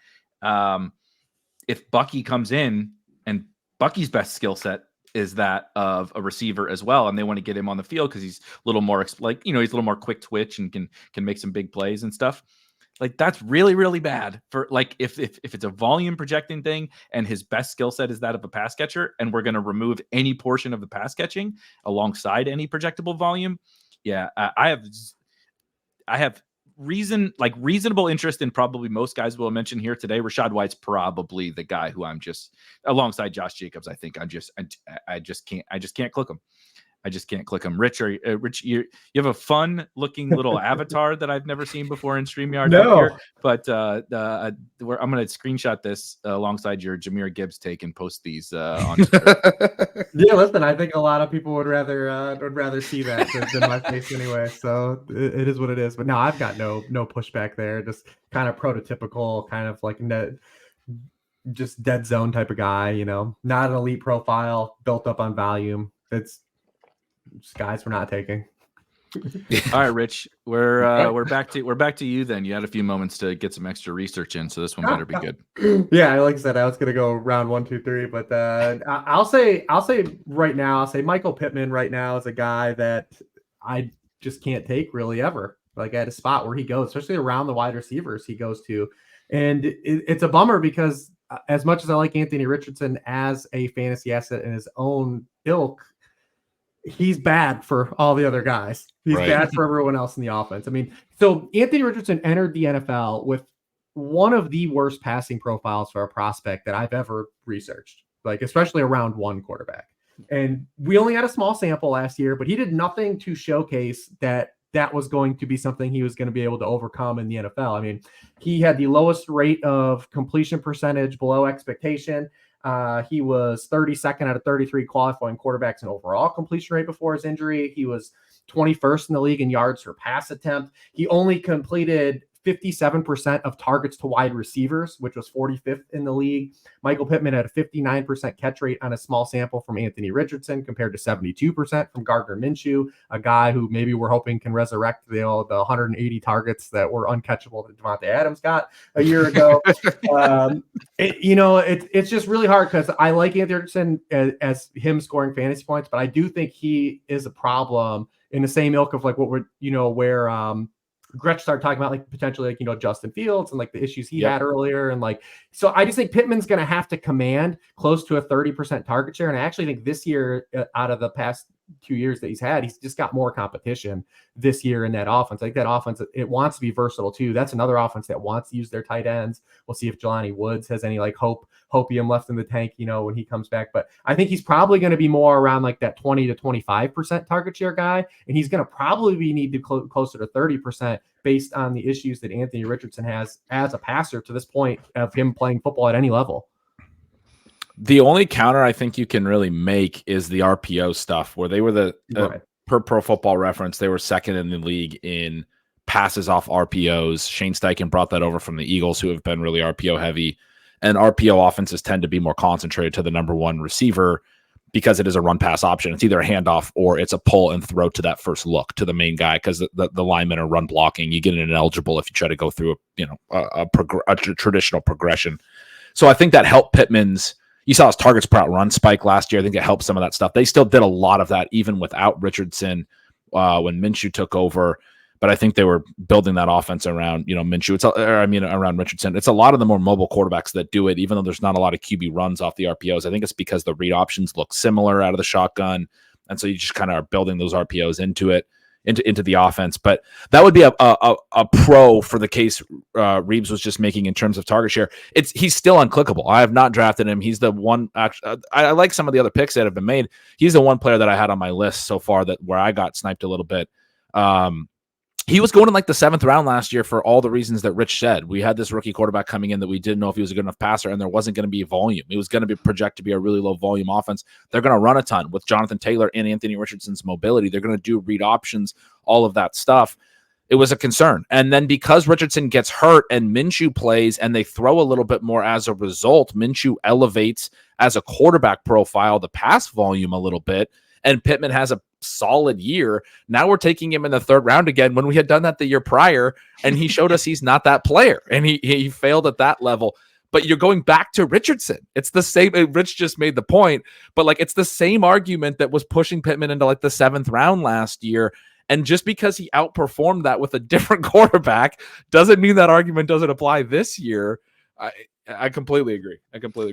If Bucky comes in and Bucky's best skill set is that of a receiver as well, and they want to get him on the field because he's a little more he's a little more quick twitch and can make some big plays and stuff. Like that's really, really bad for like if it's a volume projecting thing and his best skill set is that of a pass catcher, and we're going to remove any portion of the pass catching alongside any projectable volume. Yeah, I have reasonable interest in probably most guys we'll mention here today. Rachaad White's probably the guy who I'm just alongside Josh Jacobs. I think I just can't click him. I just can't click them. Rich, you have a fun looking little avatar that I've never seen before in StreamYard. No. Here, but I'm going to screenshot this alongside your Jahmyr Gibbs take and post these on Twitter. Yeah, listen, I think a lot of people would rather see that than my face anyway. So it is what it is. But no, I've got no pushback there. Just kind of prototypical, kind of like just dead zone type of guy. You know, not an elite profile, built up on volume. It's guys we're not taking. All right, Rich, we're back to you then. You had a few moments to get some extra research in, so this one better be good. Yeah, like I said, I was gonna go round 1, 2, 3, but I'll say right now, I'll say Michael Pittman right now is a guy that I just can't take really ever. Like at a spot where he goes, especially around the wide receivers he goes to, and it's a bummer because as much as I like Anthony Richardson as a fantasy asset in his own ilk, he's bad for all the other guys. He's bad for everyone else in the offense. I mean, so Anthony Richardson entered the NFL with one of the worst passing profiles for a prospect that I've ever researched, like especially a round 1 quarterback. And we only had a small sample last year, but he did nothing to showcase that that was going to be something he was going to be able to overcome in the NFL. I mean, he had the lowest rate of completion percentage below expectation. He was 32nd out of 33 qualifying quarterbacks in overall completion rate before his injury. He was 21st in the league in yards per pass attempt. He only completed 57% of targets to wide receivers, which was 45th in the league. Michael Pittman had a 59% catch rate on a small sample from Anthony Richardson compared to 72% from Gardner Minshew, a guy who maybe we're hoping can resurrect the 180 targets that were uncatchable that Devontae Adams got a year ago. It's just really hard because I like Anthony Richardson as him scoring fantasy points, but I do think he is a problem in the same ilk of like what we're, where Gretch started talking about like potentially like, Justin Fields and like the issues he had earlier. And like, so I just think Pittman's going to have to command close to a 30% target share. And I actually think this year out of the past 2 years that he's had, he's just got more competition this year in that offense. I think that offense, it wants to be versatile too. That's another offense that wants to use their tight ends. We'll see if Jelani Woods has any like hopium left in the tank, when he comes back. But I think he's probably going to be more around like that 20 to 25% target share guy. And he's going to probably need to closer to 30% based on the issues that Anthony Richardson has as a passer to this point of him playing football at any level. The only counter I think you can really make is the RPO stuff, where they were per Pro Football Reference, they were second in the league in passes off RPOs. Shane Steichen brought that over from the Eagles, who have been really RPO heavy, and RPO offenses tend to be more concentrated to the number one receiver because it is a run pass option. It's either a handoff or it's a pull and throw to that first look to the main guy, because the linemen are run blocking. You get an ineligible if you try to go through a traditional progression. So I think that helped Pittman's. You saw his targets per out run spike last year. I think it helped some of that stuff. They still did a lot of that even without Richardson when Minshew took over. But I think they were building that offense around Minshew. Around Richardson. It's a lot of the more mobile quarterbacks that do it, even though there's not a lot of QB runs off the RPOs. I think it's because the read options look similar out of the shotgun, and so you just kind of are building those RPOs into it. Into the offense. But that would be a pro for the case Reebs was just making in terms of target share. He's still unclickable. I have not drafted him. He's the one. I like some of the other picks that have been made. He's the one player that I had on my list so far where I got sniped a little bit. He was going in like the 7th round last year for all the reasons that Rich said. We had this rookie quarterback coming in that we didn't know if he was a good enough passer, and there wasn't going to be volume. It was going to be projected to be a really low volume offense. They're going to run a ton with Jonathan Taylor and Anthony Richardson's mobility. They're going to do read options, all of that stuff. It was a concern. And then because Richardson gets hurt and Minshew plays and they throw a little bit more as a result, Minshew elevates as a quarterback profile the pass volume a little bit, and Pittman has a solid year. Now we're taking him in the 3rd round again when we had done that the year prior, and he showed us he's not that player, and he failed at that level. But you're going back to Richardson. It's the same. Rich just made the point, but like it's the same argument that was pushing Pittman into like the 7th round last year. And just because he outperformed that with a different quarterback doesn't mean that argument doesn't apply this year. I completely agree.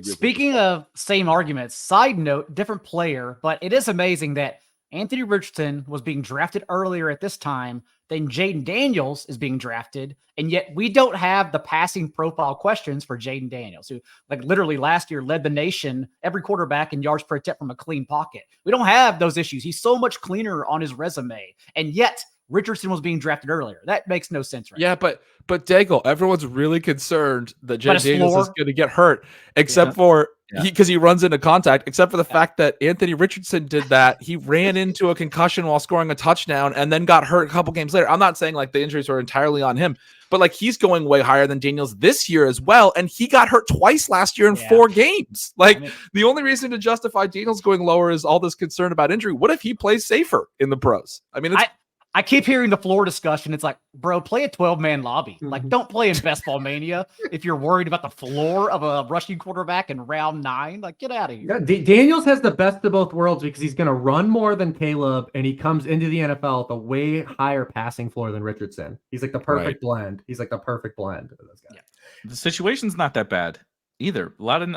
Speaking of same arguments, side note, different player, but it is amazing that Anthony Richardson was being drafted earlier at this time than Jaden Daniels is being drafted, and yet we don't have the passing profile questions for Jaden Daniels, who like literally last year led the nation, every quarterback in yards per attempt from a clean pocket. We don't have those issues. He's so much cleaner on his resume, and yet Richardson was being drafted earlier. That makes no sense, right? Yeah, but Daigle, everyone's really concerned that Jaden Daniels is going to get hurt, except for because he runs into contact, except for the fact that Anthony Richardson did that. He ran into a concussion while scoring a touchdown and then got hurt a couple games later. I'm not saying like the injuries were entirely on him, but like he's going way higher than Daniels this year as well. And he got hurt twice last year in 4 games. Like the only reason to justify Daniels going lower is all this concern about injury. What if he plays safer in the pros? I mean, I keep hearing the floor discussion. It's like, bro, play a 12-man lobby. Like, don't play in Best Ball Mania if you're worried about the floor of a rushing quarterback in round 9. Like, get out of here. Yeah, Daniels has the best of both worlds because he's going to run more than Caleb, and he comes into the NFL with a way higher passing floor than Richardson. He's like the perfect blend. He's like the perfect blend of those guys. Yeah. The situation's not that bad either. A lot of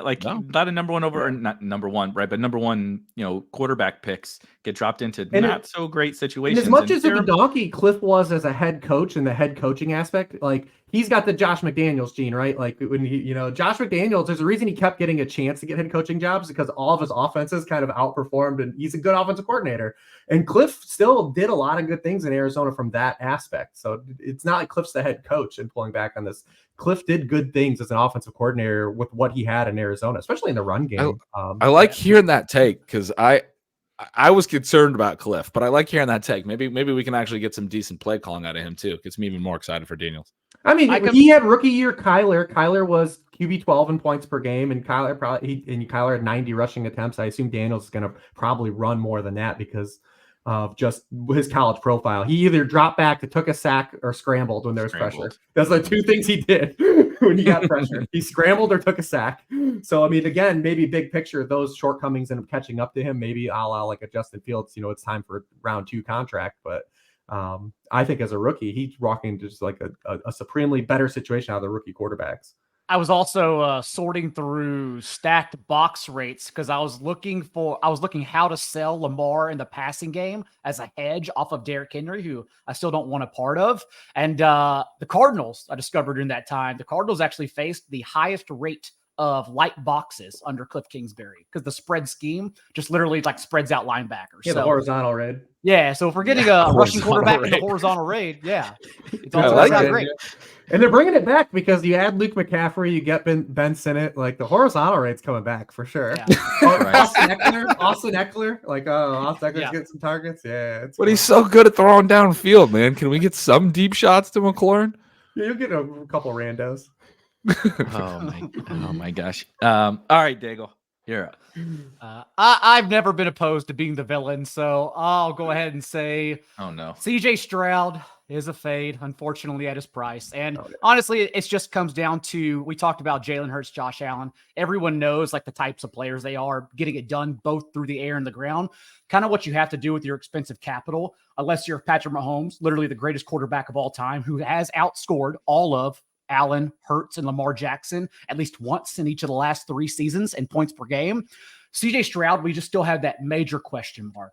number one over, or not number one, right? But number one, quarterback picks get dropped into And not so great situations. And as much and as of a donkey Cliff was as a head coach and the head coaching aspect, like he's got the Josh McDaniels gene, right? Like when Josh McDaniels, there's a reason he kept getting a chance to get head coaching jobs because all of his offenses kind of outperformed, and he's a good offensive coordinator. And Cliff still did a lot of good things in Arizona from that aspect. So it's not like Cliff's the head coach and pulling back on this. Cliff did good things as an offensive coordinator with what he had in Arizona, especially in the run game. I like hearing that take because I was concerned about Cliff, but I like hearing that take. Maybe we can actually get some decent play calling out of him too. Gets me even more excited for Daniels. I mean, he had rookie year Kyler. Kyler was QB 12 in points per game, and Kyler had 90 rushing attempts. I assume Daniels is going to probably run more than that because of just his college profile. He either dropped back, took a sack, or scrambled when there was pressure. That's the two things he did when he got pressure. He scrambled or took a sack. So, I mean, again, maybe big picture, those shortcomings end up catching up to him. Maybe a la like a Justin Fields, it's time for a round 2 contract. But I think as a rookie, he's walking just like a supremely better situation out of the rookie quarterbacks. I was also sorting through stacked box rates because I was looking how to sell Lamar in the passing game as a hedge off of Derrick Henry, who I still don't want a part of. And the Cardinals, I discovered during that time, the Cardinals actually faced the highest rate of light boxes under Cliff Kingsbury because the spread scheme just literally like spreads out linebackers. Yeah, the horizontal raid. Yeah, so if we're getting a rushing quarterback in the horizontal raid, it's all great. And they're bringing it back because you add Luke McCaffrey, you get Ben Sinnott, like the horizontal raid's coming back for sure. Yeah. Austin Eckler, Austin Eckler's getting some targets. Yeah, but he's so good at throwing downfield, man. Can we get some deep shots to McLaurin? Yeah, you'll get a couple randos. Oh my gosh. All right, Daigle, you're up. I've never been opposed to being the villain, so I'll go ahead and say, oh no, CJ Stroud is a fade, unfortunately, at his price. And honestly, it just comes down to, we talked about Jalen Hurts, Josh Allen. Everyone knows like the types of players they are, getting it done both through the air and the ground. Kind of what you have to do with your expensive capital, unless you're Patrick Mahomes, literally the greatest quarterback of all time, who has outscored all of Allen, Hurts, and Lamar Jackson at least once in each of the last 3 seasons in points per game. CJ Stroud, we just still have that major question mark.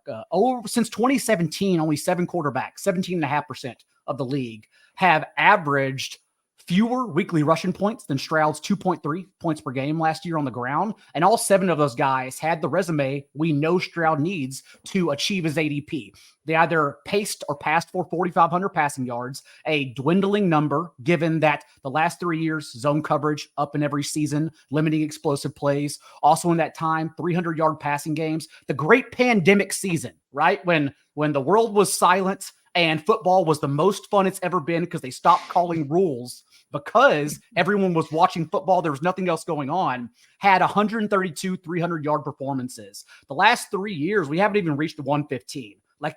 Since 2017, only 7 quarterbacks, 17.5% of the league, have averaged fewer weekly rushing points than Stroud's 2.3 points per game last year on the ground. And all 7 of those guys had the resume we know Stroud needs to achieve his ADP. They either paced or passed for 4,500 passing yards, a dwindling number given that the last 3 years, zone coverage up in every season, limiting explosive plays. Also in that time, 300-yard passing games. The great pandemic season, right? When the world was silent and football was the most fun it's ever been because they stopped calling rules because everyone was watching football. There was nothing else going on. Had 132 300-yard performances. The last 3 years, we haven't even reached the 115. Like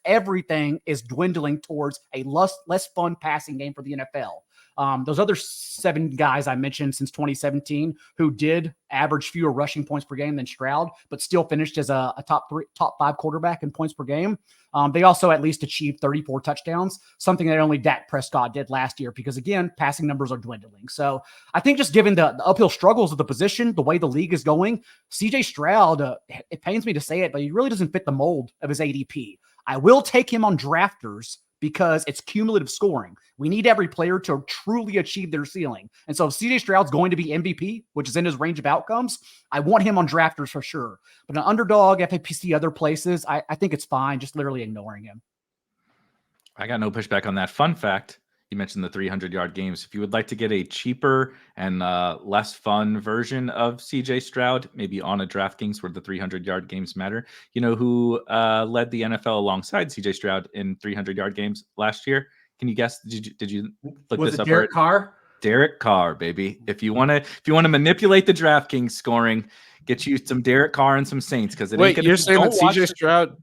everything is dwindling towards a less fun passing game for the NFL. Those other 7 guys I mentioned since 2017 who did average fewer rushing points per game than Stroud, but still finished as a top 5 quarterback in points per game. They also at least achieved 34 touchdowns, something that only Dak Prescott did last year because, again, passing numbers are dwindling. So I think just given the uphill struggles of the position, the way the league is going, CJ Stroud, it pains me to say it, but he really doesn't fit the mold of his ADP. I will take him on drafters because it's cumulative scoring. We need every player to truly achieve their ceiling. And so if CJ Stroud's going to be MVP, which is in his range of outcomes, I want him on drafters for sure. But an underdog, FAPC, other places, I think it's fine, just literally ignoring him. I got no pushback on that. Fun fact, you mentioned the 300-yard games. If you would like to get a cheaper and less fun version of CJ Stroud, maybe on a DraftKings where the 300-yard games matter, you know who led the NFL alongside CJ Stroud in 300-yard games last year? Can you guess? Did you look this up? Derek Carr? Derek Carr, baby. If you want to manipulate the DraftKings scoring, get you some Derek Carr and some Saints because you're saying that CJ Stroud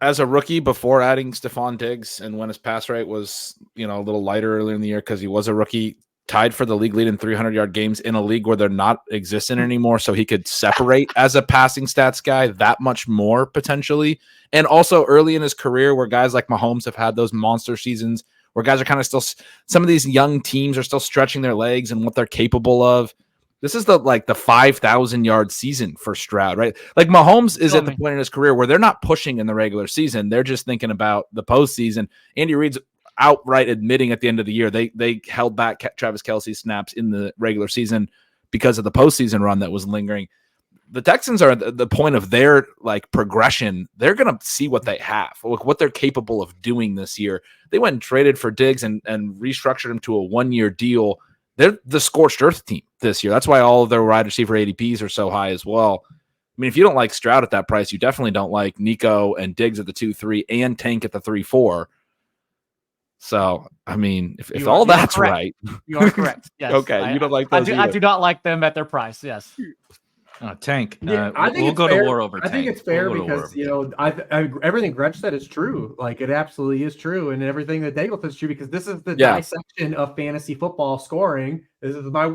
as a rookie before adding Stephon Diggs and when his pass rate was, a little lighter earlier in the year because he was a rookie, tied for the league lead in 300-yard games in a league where they're not existent anymore. So he could separate as a passing stats guy that much more potentially. And also early in his career where guys like Mahomes have had those monster seasons where guys are kind of still, some of these young teams are still stretching their legs and what they're capable of. This is the 5,000-yard season for Stroud, right? Like Mahomes is at the point in his career where they're not pushing in the regular season. They're just thinking about the postseason. Andy Reid's outright admitting at the end of the year they held back Travis Kelce's snaps in the regular season because of the postseason run that was lingering. The Texans are at the point of their progression. They're going to see what they have, what they're capable of doing this year. They went and traded for Diggs and restructured him to a 1-year deal. They're the scorched earth team this year. That's why all of their wide receiver ADPs are so high as well. I mean, if you don't like Stroud at that price, you definitely don't like Nico and Diggs at the 2-3 and Tank at the 3-4. So, I mean, if all that's right. You are correct. Yes. Okay, you don't like those I do not like them at their price, yes. Tank. I think we'll go fair. to war over Tank. I think it's fair because everything Gretch said is true. Like it absolutely is true, and everything that Daigle says is true because this is the dissection of fantasy football scoring. This is my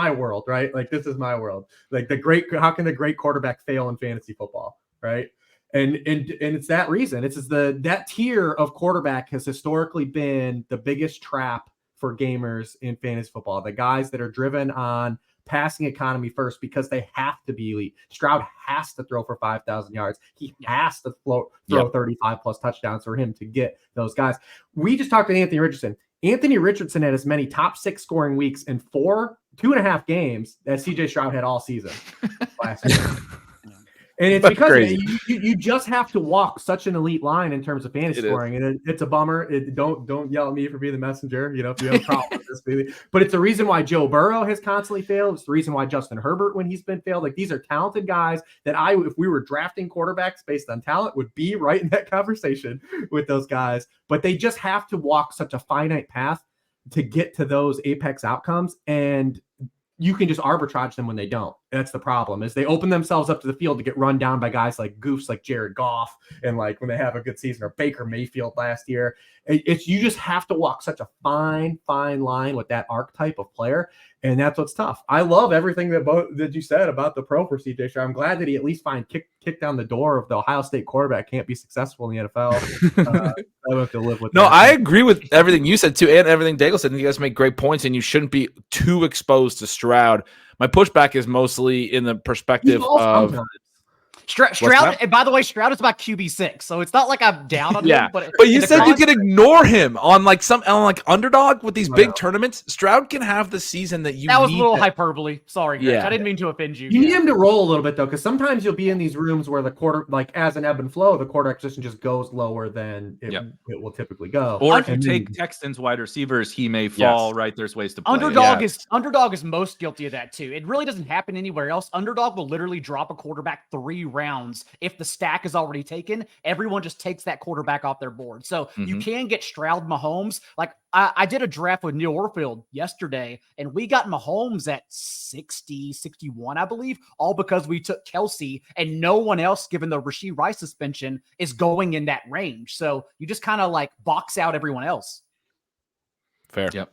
world, right? Like this is my world. Like how can the great quarterback fail in fantasy football, right? And it's that reason. That tier of quarterback has historically been the biggest trap for gamers in fantasy football. The guys that are driven on passing economy first because they have to be elite. Stroud has to throw for 5,000 yards. He has to throw 35 plus touchdowns for him to get those guys. We just talked to Anthony Richardson. Anthony Richardson had as many top 6 scoring weeks in 2.5 games as CJ Stroud had all season last year. And it's because you just have to walk such an elite line in terms of fantasy scoring, and it's a bummer. Don't yell at me for being the messenger, if you have a problem with this. But it's the reason why Joe Burrow has constantly failed. It's the reason why Justin Herbert, when he's been failed, like these are talented guys that if we were drafting quarterbacks based on talent, would be right in that conversation with those guys. But they just have to walk such a finite path to get to those apex outcomes, and you can just arbitrage them when they don't. That's the problem, is they open themselves up to the field to get run down by guys like goofs like Jared Goff and like when they have a good season, or Baker Mayfield last year. You just have to walk such a fine line with that archetype of player, and that's what's tough. I love everything that you said about the pro for CJ Stroud. I'm glad that he at least kick down the door of the Ohio State quarterback can't be successful in the NFL. I have to live with that. I agree with everything you said too, and everything Daigle said. And you guys make great points, and you shouldn't be too exposed to Stroud. My pushback is mostly in the perspective of Stroud. And by the way, Stroud is about QB6, so it's not like I'm down on him. But you said you could ignore him on underdog with these big tournaments. Stroud can have the season that you. That was a little hyperbole. Sorry, Gretch. I didn't mean to offend you. You need him to roll a little bit though, because sometimes you'll be in these rooms where the quarter, as an ebb and flow, the quarter acquisition just goes lower than it will typically go. Or if you take Texans wide receivers, he may fall. Right, there's ways to play. Underdog is most guilty of that too. It really doesn't happen anywhere else. Underdog will literally drop a quarterback 3 rounds. If the stack is already taken, everyone just takes that quarterback off their board. So you can get Stroud Mahomes. Like I did a draft with Neil Orfield yesterday, and we got Mahomes at 60, 61, I believe, all because we took Kelce, and no one else, given the Rashee Rice suspension, is going in that range. So you just kind of box out everyone else. Fair. Yep.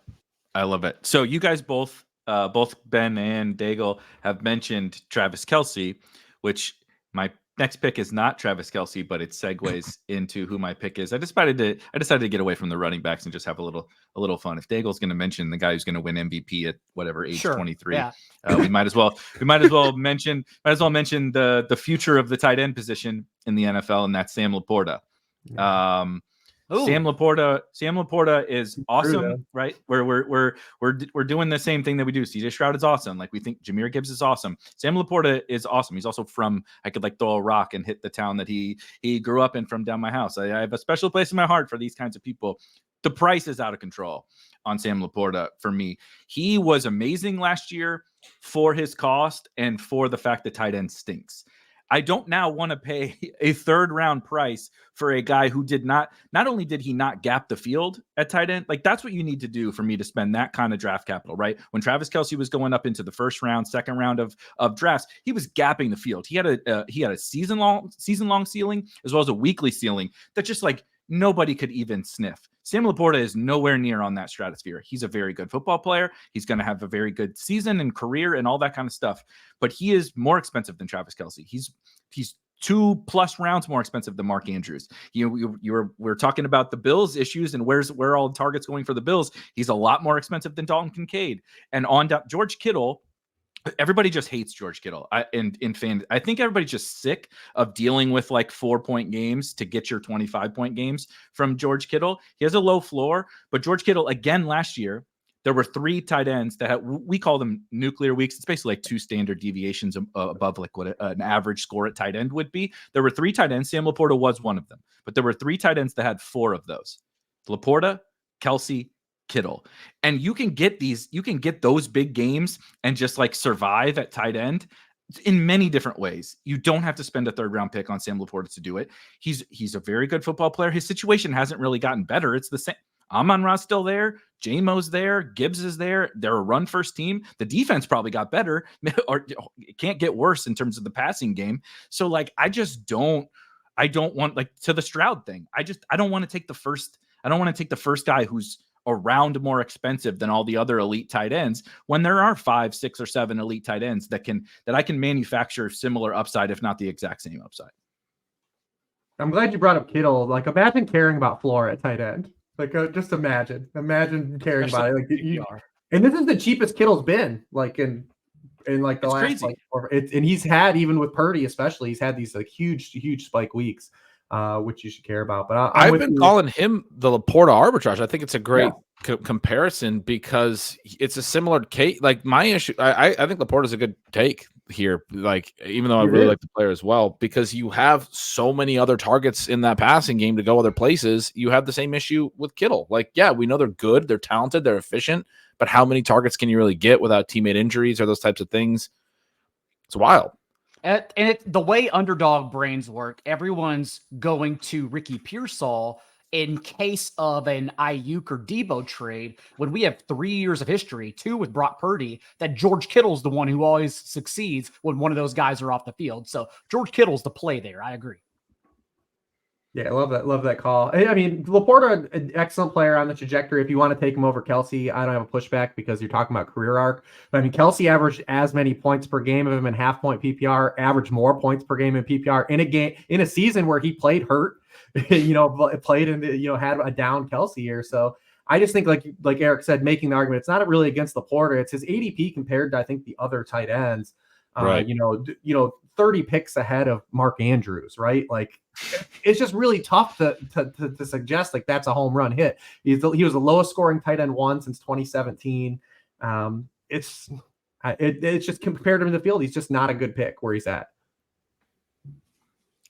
I love it. So you guys both Ben and Daigle have mentioned Travis Kelce, which my next pick is not Travis Kelce, but it segues into who my pick is. I decided to get away from the running backs and just have a little fun. If Daigle's going to mention the guy who's going to win MVP at whatever age 23, we might as well mention the future of the tight end position in the NFL, and that's Sam LaPorta. Sam LaPorta is awesome, right? We're doing the same thing that we do. CJ Stroud is awesome. Like we think Jahmyr Gibbs is awesome. Sam LaPorta is awesome. He's also from, I could throw a rock and hit the town that he grew up in from down my house. I have a special place in my heart for these kinds of people. The price is out of control on Sam LaPorta for me. He was amazing last year for his cost and for the fact that tight end stinks. I don't now want to pay a 3rd round price for a guy who not only did he not gap the field at tight end, that's what you need to do for me to spend that kind of draft capital, right? When Travis Kelce was going up into the 1st round, 2nd round of drafts, he was gapping the field. He had a season long ceiling as well as a weekly ceiling that just nobody could even sniff. Sam LaPorta is nowhere near on that stratosphere. He's a very good football player. He's going to have a very good season and career and all that kind of stuff. But he is more expensive than Travis Kelce. He's 2+ rounds more expensive than Mark Andrews. We're talking about the Bills issues and where all the targets going for the Bills. He's a lot more expensive than Dalton Kincaid. And on George Kittle everybody just hates George Kittle. I think everybody's just sick of dealing with like 4-point games to get your 25-point games from George Kittle. He has a low floor, but George Kittle, again, last year, there were 3 tight ends that we call them nuclear weeks. It's basically like 2 standard deviations above like what an average score at tight end would be. There were 3 tight ends. Sam LaPorta was one of them, but there were 3 tight ends that had 4 of those: LaPorta, Kelsey, Kittle. And you can get those big games and just like survive at tight end in many different ways. You don't have to spend a 3rd-round pick on Sam LaPorta to do it. He's a very good football player. His situation hasn't really gotten better. It's the same. Amon-Ra's still there. J-Mo's there. Gibbs is there. They're a run-first team. The defense probably got better, or it can't get worse in terms of the passing game. So like, I don't want, like, to the Stroud thing. I don't want to take the first guy who's around more expensive than all the other elite tight ends, when there are 5, 6, or 7 elite tight ends that I can manufacture similar upside, if not the exact same upside. I'm glad you brought up Kittle. Like, imagine caring about floor at tight end. Like, just imagine caring about it. Like, and this is the cheapest Kittle's been, like in like the last, crazy. And he's had, even with Purdy especially, he's had these like huge spike weeks, which you should care about. But I've been calling him the LaPorta arbitrage. I think it's a great comparison because it's a similar case. Like, my issue, I think LaPorta's a good take here. Like, even though I really like the player as well, because you have so many other targets in that passing game to go other places. You have the same issue with Kittle. Like, yeah, we know they're good, they're talented, they're efficient, but how many targets can you really get without teammate injuries or those types of things? It's wild. And the way underdog brains work, everyone's going to Ricky Pearsall in case of an Ayuk or Debo trade, when we have 3 years of history, 2 with Brock Purdy, that George Kittle's the one who always succeeds when one of those guys are off the field. So George Kittle's the play there. I agree. Yeah, I love that call. I mean, LaPorta, an excellent player on the trajectory. If you want to take him over Kelsey, I don't have a pushback because you're talking about career arc. But I mean, Kelsey averaged as many points per game of him in half-point PPR, averaged more points per game in PPR in a season where he played hurt, played and had a down Kelsey year. So I just think, like Erik said, making the argument, it's not really against LaPorta. It's his ADP compared to, I think, the other tight ends. Right. 30 picks ahead of Mark Andrews, right? Like, it's just really tough to suggest like that's a home run hit. He was the lowest scoring tight end one since 2017. It's just compared to him in the field, he's just not a good pick where he's at.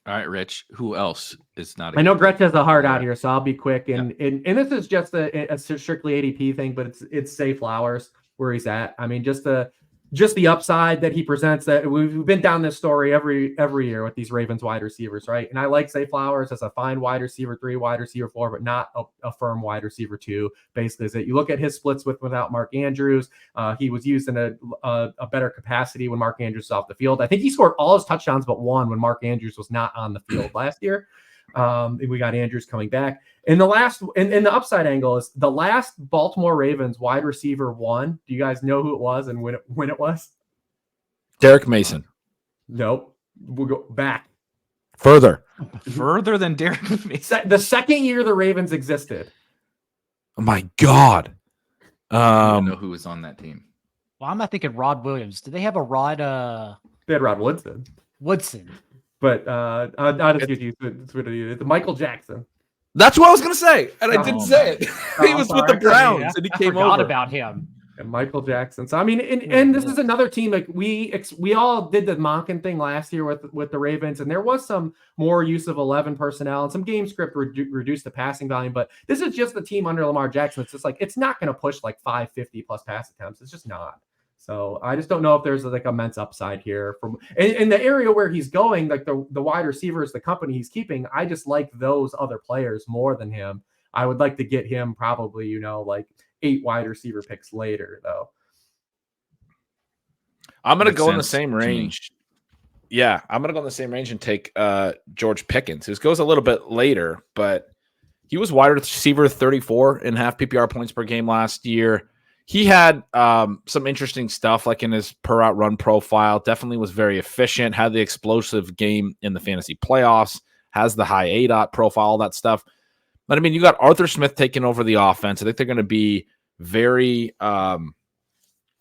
All right, Rich, who else is not? I know Gretch has a heart out here, so I'll be quick. And this is just a strictly ADP thing, but it's Zay Flowers where he's at. I mean, just the upside that he presents. That we've been down this story every year with these Ravens wide receivers, right? And I like Zay Flowers as a fine wide receiver 3, wide receiver 4, but not a firm wide receiver 2. Basically, is that you look at his splits without Mark Andrews. He was used in a better capacity when Mark Andrews was off the field. I think he scored all his touchdowns but one when Mark Andrews was not on the field last year. We got Andrews coming back. And the last, and the upside angle is the last Baltimore Ravens wide receiver 1. Do you guys know who it was and when it was? Derrick Mason. Nope. We'll go back. Further than Derrick Mason. The second year the Ravens existed. Oh my God. I don't know who was on that team. Well, I'm not thinking Rod Williams. Did they have a Rod? They had Rod Woodson. But I'll just give you it's Michael Jackson. That's what I was going to say, and I didn't say it. He was with the Browns, and he came over. I forgot about him. And Michael Jackson. So I mean, and this is another team like we all did the Monken thing last year with the Ravens, and there was some more use of 11 personnel and some game script reduced the passing volume. But this is just the team under Lamar Jackson. It's just like it's not going to push like 550 plus pass attempts. It's just not. So I just don't know if there's like immense upside here from in the area where he's going, like the wide receivers, the company he's keeping. I just like those other players more than him. I would like to get him probably, like 8 wide receiver picks later, though. I'm going to go in the same range. Yeah, I'm going to go in the same range and take George Pickens, who goes a little bit later, but he was wide receiver 34 in half PPR points per game last year. He had some interesting stuff like in his per route run profile, definitely was very efficient, had the explosive game in the fantasy playoffs, has the high ADOT profile, all that stuff. But I mean, you got Arthur Smith taking over the offense. I think they're going to be very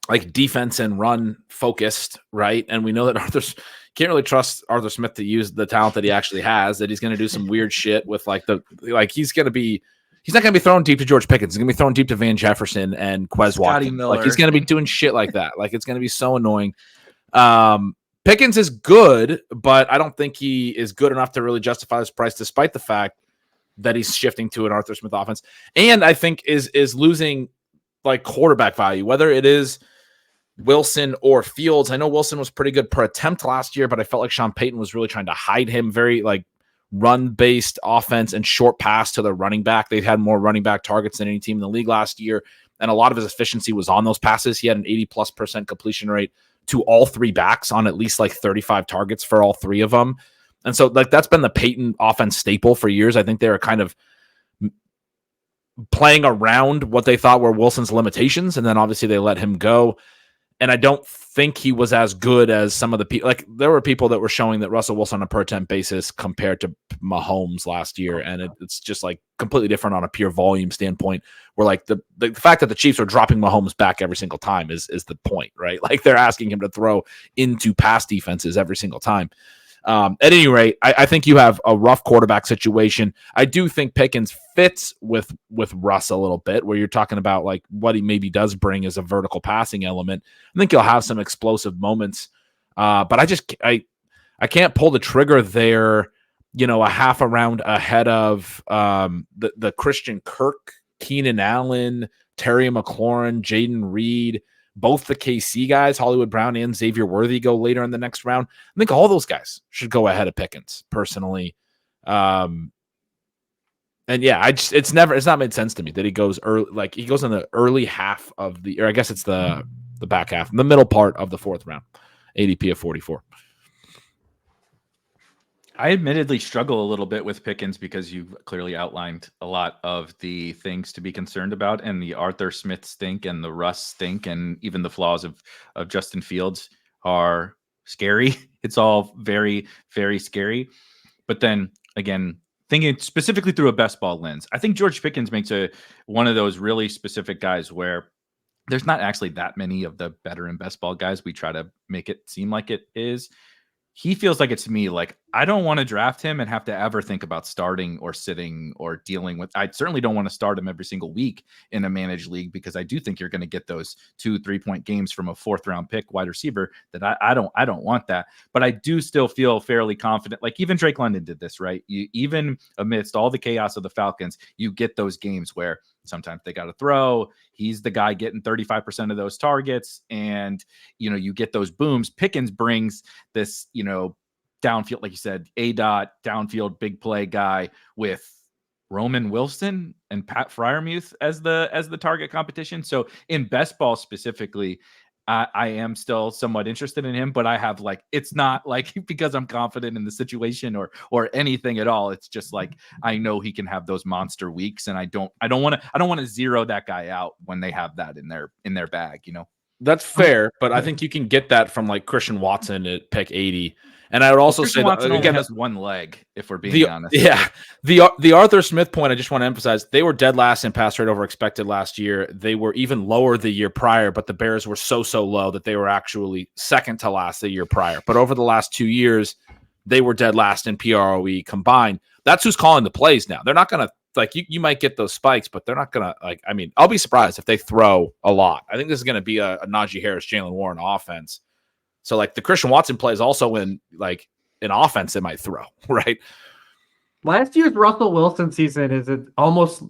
like defense and run focused, right? And we know that can't really trust Arthur Smith to use the talent that he actually has, that he's going to do some weird shit with he's not going to be throwing deep to George Pickens. He's going to be throwing deep to Van Jefferson and Quez Watkins. Like, he's going to be doing shit like that. Like, it's going to be so annoying. Pickens is good, but I don't think he is good enough to really justify his price, despite the fact that he's shifting to an Arthur Smith offense. And I think is losing like quarterback value, whether it is Wilson or Fields. I know Wilson was pretty good per attempt last year, but I felt like Sean Payton was really trying to hide him. Very like run-based offense and short pass to the running back. They've had more running back targets than any team in the league last year, and a lot of his efficiency was on those passes. He had an 80+% completion rate to all three backs on at least like 35 targets for all three of them. And so like that's been the Payton offense staple for years. I think they were kind of playing around what they thought were Wilson's limitations, and then obviously they let him go. And I don't think he was as good as some of the people. Like, there were people that were showing that Russell Wilson on a per attempt basis compared to Mahomes last year, and it's just like completely different on a pure volume standpoint. Where like the fact that the Chiefs are dropping Mahomes back every single time is the point, right? Like, they're asking him to throw into pass defenses every single time. At any rate, I think you have a rough quarterback situation. I do think Pickens fits with Russ a little bit, where you're talking about like what he maybe does bring is a vertical passing element. I think he'll have some explosive moments, but I can't pull the trigger there, a half a round ahead of the Christian Kirk, Keenan Allen, Terry McLaurin, Jaden Reed. Both the KC guys, Hollywood Brown and Xavier Worthy, go later in the next round. I think all those guys should go ahead of Pickens, personally. And yeah, it's not made sense to me that he goes early. Like, he goes in the early half of or I guess it's the back half, the middle part of the fourth round, ADP of 44. I admittedly struggle a little bit with Pickens because you've clearly outlined a lot of the things to be concerned about, and the Arthur Smith stink and the Russ stink and even the flaws of Justin Fields are scary. It's all very, very scary. But then again, thinking specifically through a best ball lens, I think George Pickens makes one of those really specific guys where there's not actually that many of the better in best ball guys. We try to make it seem like it is. He feels like it's me. Like, I don't want to draft him and have to ever think about starting or sitting or dealing with. I certainly don't want to start him every single week in a managed league, because I do think you're going to get those 2-3 point games from a 4th round pick wide receiver that I don't want that. But I do still feel fairly confident. Like, even Drake London did this, right? Even amidst all the chaos of the Falcons, you get those games where sometimes they got to throw. He's the guy getting 35% of those targets. And, you get those booms. Pickens brings this, downfield, like you said, downfield, big play guy with Roman Wilson and Pat Freiermuth as the target competition. So in best ball specifically, I am still somewhat interested in him, but I have it's not like because I'm confident in the situation or anything at all. It's just like, I know he can have those monster weeks, and I don't want to zero that guy out when they have that in their bag, That's fair, but I think you can get that from like Christian Watson at pick 80. And I would also say Watson only has one leg, if we're being honest. Yeah. The Arthur Smith point, I just want to emphasize, they were dead last in pass rate over expected last year. They were even lower the year prior, but the Bears were so low that they were actually second to last the year prior. But over the last 2 years, they were dead last in PROE combined. That's who's calling the plays now. They're not going to, you might get those spikes, but they're not going to, I'll be surprised if they throw a lot. I think this is going to be a Najee Harris, Jalen Warren offense. So the Christian Watson play is also in an offense they might throw, right? Last year's Russell Wilson season almost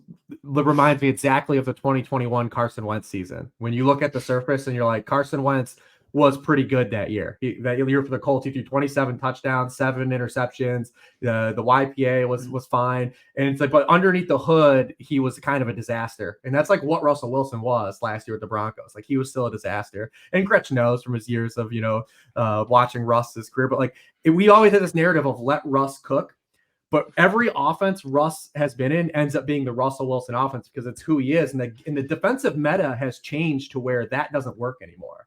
reminds me exactly of the 2021 Carson Wentz season. When you look at the surface and you're like, Carson Wentz was pretty good that year. That year for the Colts, he threw 27 touchdowns, 7 interceptions. The YPA was fine. And it's but underneath the hood, he was kind of a disaster. And that's what Russell Wilson was last year with the Broncos. He was still a disaster. And Gretch knows from his years of, watching Russ's career. But we always had this narrative of let Russ cook. But every offense Russ has been in ends up being the Russell Wilson offense because it's who he is. And the defensive meta has changed to where that doesn't work anymore.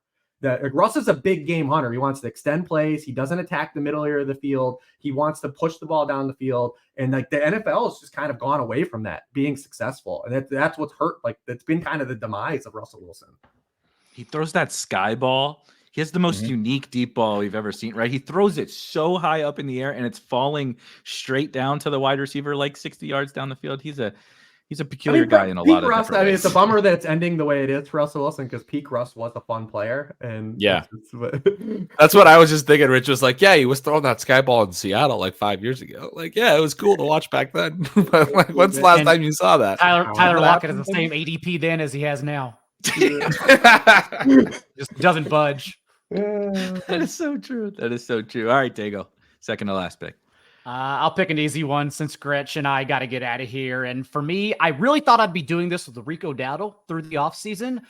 Russ is a big game hunter. He wants to extend plays. He doesn't attack the middle area of the field. He wants to push the ball down the field. And the NFL has just kind of gone away from that being successful. And that's what's hurt. That's been kind of the demise of Russell Wilson. He throws that sky ball. He has the most unique deep ball we've ever seen, right? He throws it so high up in the air and it's falling straight down to the wide receiver, like 60 yards down the field. He's a peculiar guy in a lot of different ways. It's a bummer that it's ending the way it is for Russell Wilson because peak Russ was a fun player. And that's what I was just thinking. Rich was like, yeah, he was throwing that sky ball in Seattle like 5 years ago. Like, yeah, it was cool to watch back then. But like, when's the last time you saw that? Tyler Lockett has the same ADP then as he has now. Just doesn't budge. That is so true. That is so true. All right, Daigle, second to last pick. I'll pick an easy one since Gretch and I got to get out of here. And for me, I really thought I'd be doing this with the Rico Dowdle through the offseason.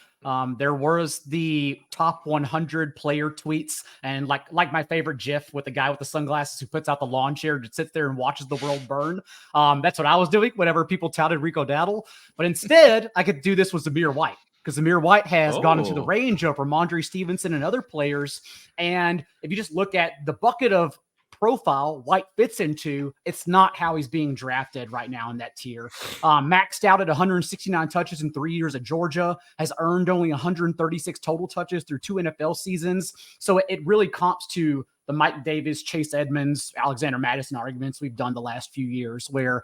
There was the top 100 player tweets and like my favorite GIF with the guy with the sunglasses who puts out the lawn chair to sit there and watches the world burn. That's what I was doing whenever people touted Rico Dowdle. But instead, I could do this with Zamir White. Because Zamir White has gone into the range of Ramondre Stevenson and other players. And if you just look at the bucket of profile White fits into, it's not how he's being drafted right now in that tier. Maxed out at 169 touches in 3 years at Georgia, has earned only 136 total touches through 2 NFL seasons. So it really comps to the Mike Davis, Chase Edmonds, Alexander Madison arguments we've done the last few years where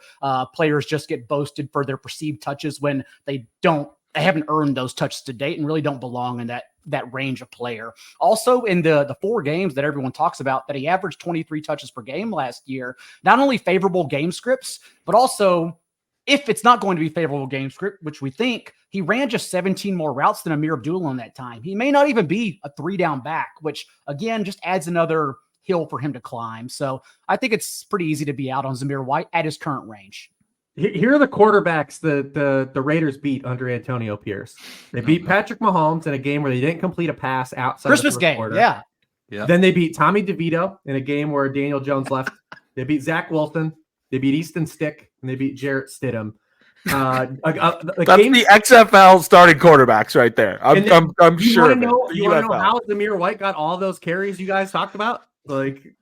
players just get boasted for their perceived touches when they haven't earned those touches to date and really don't belong in that range of player. Also in the 4 games that everyone talks about that he averaged 23 touches per game last year, not only favorable game scripts, but also if it's not going to be favorable game script, which we think, he ran just 17 more routes than Ameer Abdullah in that time. He may not even be a 3-down back, which again, just adds another hill for him to climb. So I think it's pretty easy to be out on Zamir White at his current range. Here are the quarterbacks the Raiders beat under Antonio Pierce. They beat Patrick Mahomes in a game where they didn't complete a pass outside Christmas of the game. quarter. Yeah. Then they beat Tommy DeVito in a game where Daniel Jones left. They beat Zach Wilson. They beat Easton Stick, and they beat Jarrett Stidham. That's the XFL starting quarterbacks right there. I'm sure. You want to know how Zamir White got all those carries you guys talked about? Like,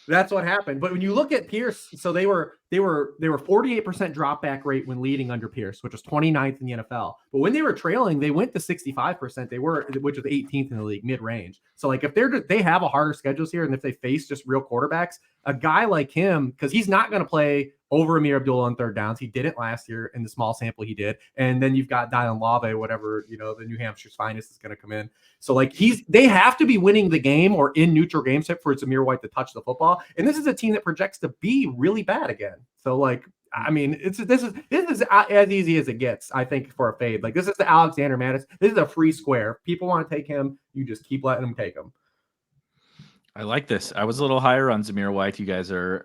that's what happened. But when you look at Pierce, so they were 48% drop back rate when leading under Pierce, which was 29th in the NFL. But when they were trailing, they went to 65%. Which was 18th in the league, mid range. So like if they have a harder schedules here, and if they face just real quarterbacks, a guy like him, because he's not going to play over Ameer Abdullah on third downs. He didn't last year in the small sample he did. And then you've got Dylan Lave, whatever, the New Hampshire's finest is going to come in. So like they have to be winning the game or in neutral game set for Zamir White to touch the football. And this is a team that projects to be really bad again. So like, I mean, this is as easy as it gets, I think, for a fade. Like this is the Alexander Madison. This is a free square. If people want to take him, you just keep letting them take him. I like this. I was a little higher on Zamir White. You guys are.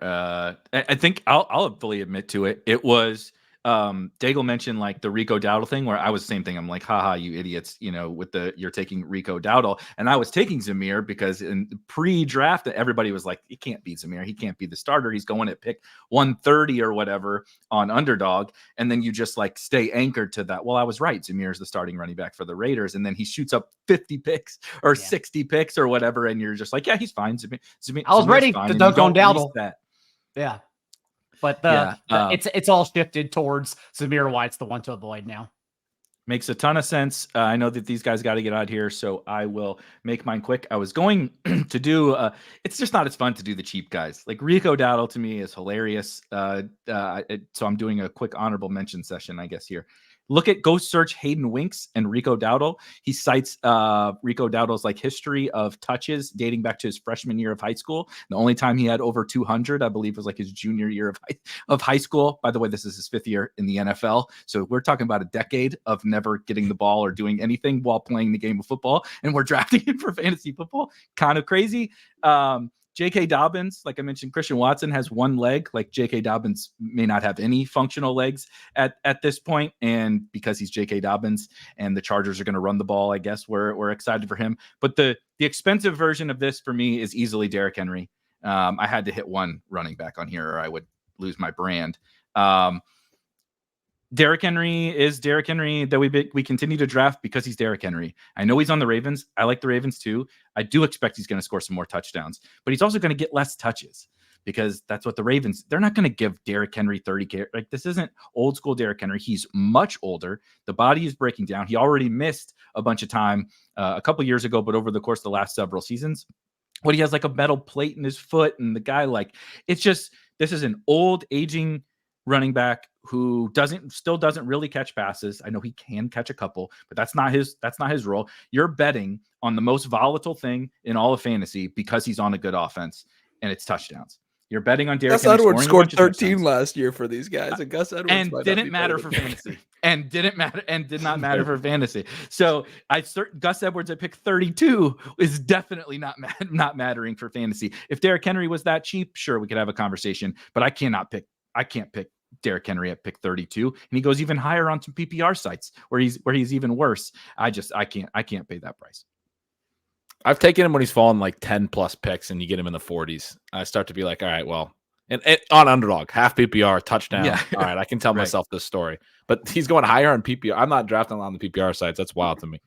I think I'll fully admit to it. It was Daigle mentioned like the Rico Dowdle thing, where I was the same thing. I'm like, haha, you idiots, with you're taking Rico Dowdle, and I was taking Zamir because in pre-draft everybody was like, he can't beat Zamir. He can't be the starter. He's going at pick 130 or whatever on Underdog, and then you just like stay anchored to that. Well, I was right. Zamir is the starting running back for the Raiders, and then he shoots up 50 picks or 60 picks or whatever, and you're just like, yeah, he's fine. Zamir I was ready to dunk on Dowdle. That. Yeah. But it's all shifted towards Zamir White's the one to avoid now. Makes a ton of sense. I know that these guys got to get out of here, so I will make mine quick. I was going to do it's just not as fun to do the cheap guys. Like Rico Dowdle to me is hilarious. So I'm doing a quick honorable mention session, I guess, here. Go search Hayden Winks and Rico Dowdle. He cites Rico Dowdle's like history of touches dating back to his freshman year of high school. The only time he had over 200, I believe, was like his junior year of high school. By the way, this is his 5th year in the NFL. So we're talking about a decade of never getting the ball or doing anything while playing the game of football. And we're drafting him for fantasy football. Kind of crazy. J.K. Dobbins, like I mentioned, Christian Watson has one leg. Like J.K. Dobbins may not have any functional legs at this point. And because he's J.K. Dobbins and the Chargers are going to run the ball, I guess we're excited for him. But the expensive version of this for me is easily Derrick Henry. I had to hit one running back on here or I would lose my brand. Derrick Henry is Derrick Henry that we continue to draft because he's Derrick Henry. I know he's on the Ravens. I like the Ravens too. I do expect he's going to score some more touchdowns, but he's also going to get less touches. because that's what the Ravens, they're not going to give Derrick Henry 30 carries. Like, this isn't old school Derrick Henry. He's much older. The body is breaking down. He already missed a bunch of time a couple years ago, but over the course of the last several seasons, what he has like a metal plate in his foot, and the guy, like, it's just, this is an old aging running back who still doesn't really catch passes. I know he can catch a couple, but that's not his role. You're betting on the most volatile thing in all of fantasy because he's on a good offense, and it's touchdowns. You're betting on Derrick Henry. Gus Edwards scored 13 last year for these guys, and Gus Edwards and didn't matter for fantasy, and did not matter for fantasy. So Gus Edwards at pick 32 is definitely not mattering for fantasy. If Derrick Henry was that cheap, sure, we could have a conversation, but I can't pick Derrick Henry at pick 32, and he goes even higher on some PPR sites where he's even worse. I can't pay that price. I've taken him when he's fallen like 10 plus picks and you get him in the 40s. I start to be like, all right, well, and on underdog, half PPR, touchdown. Yeah. All right, I can tell right. myself this story. But he's going higher on PPR. I'm not drafting on the PPR sites. That's wild to me.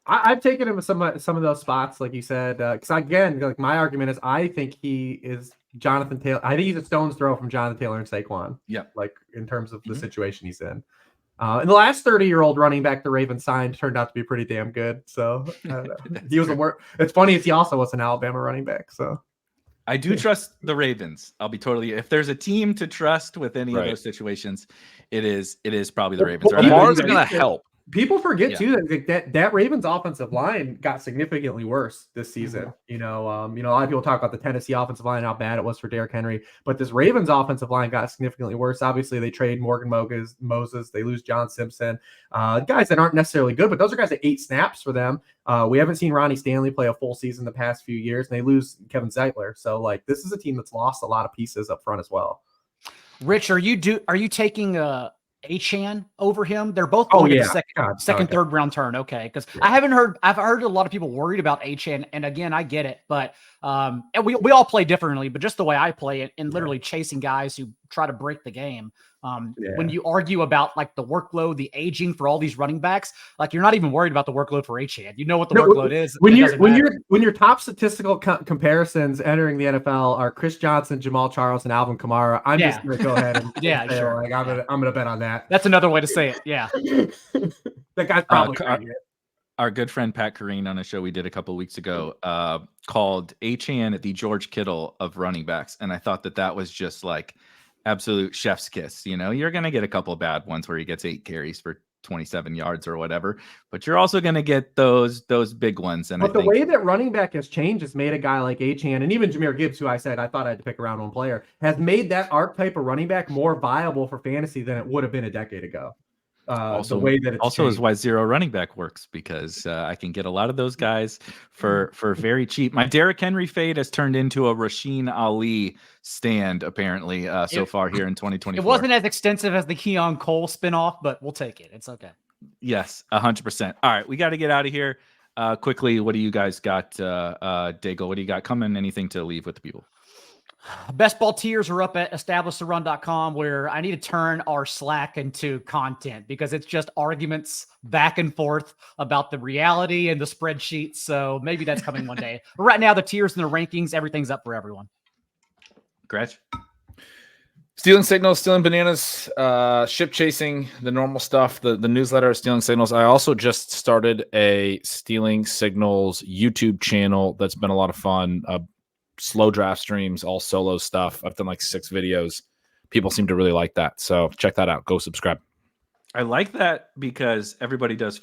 I've taken him some of those spots, like you said, because again, like my argument is I think he is Jonathan Taylor. I think he's a stone's throw from Jonathan Taylor and Saquon. Yeah, like in terms of the situation he's in. And the last 30-year-old running back the Ravens signed turned out to be pretty damn good. So I don't know. He was It's funny, he also was an Alabama running back. So I do trust the Ravens. I'll be totally. If there's a team to trust with any of those situations, it is probably the Ravens. Lamar's going to help. People forget too that Ravens offensive line got significantly worse this season. You know, a lot of people talk about the Tennessee offensive line, how bad it was for Derrick Henry, but this Ravens offensive line got significantly worse. Obviously, they trade Morgan Moses, they lose John Simpson, guys that aren't necessarily good, but those are guys that 8 snaps for them. We haven't seen Ronnie Stanley play a full season the past few years, and they lose Kevin Zeitler. So, like, this is a team that's lost a lot of pieces up front as well. Rich, are you taking Achane over him? They're both going to the second, third round turn. Okay. Because I've heard a lot of people worried about Achane. And again, I get it, but and we all play differently, but just the way I play it and literally chasing guys who try to break the game. When you argue about like the workload, the aging for all these running backs, like you're not even worried about the workload for Achane. You know what the workload is. When your top statistical comparisons entering the NFL are Chris Johnson, Jamal Charles, and Alvin Kamara, I'm just going to go ahead and say, sure. Like, I'm going to bet on that. That's another way to say it. Yeah. That guy's probably our good friend Pat Kareen on a show we did a couple of weeks ago called Achane the George Kittle of running backs, and I thought that was just like absolute chef's kiss. You know, you're going to get a couple of bad ones where he gets 8 carries for 27 yards or whatever, but you're also going to get those big ones. And but the way that running back has changed has made a guy like Achane and even Jahmyr Gibbs, who I said I thought I had to pick a round 1 player, has made that archetype of running back more viable for fantasy than it would have been a decade ago. The way that it's also changed. Is why zero running back works, because I can get a lot of those guys for very cheap. My Derrick Henry fade has turned into a Rasheen Ali stand apparently so far here in 2024. It wasn't as extensive as the Keon Cole spinoff, but we'll take it. It's okay. Yes, 100%. All right, we got to get out of here quickly. What do you guys got, Daigle? What do you got coming? Anything to leave with the people? Best ball tiers are up at establishthorun.com, where I need to turn our Slack into content because it's just arguments back and forth about the reality and the spreadsheets. So maybe that's coming one day. But right now, the tiers and the rankings, everything's up for everyone. Gretch? Stealing signals, stealing bananas, ship chasing, the normal stuff, the newsletter, stealing signals. I also just started a stealing signals YouTube channel that's been a lot of fun. Slow draft streams, all solo stuff. I've done like 6 videos. People seem to really like that. So check that out. Go subscribe. I like that because everybody does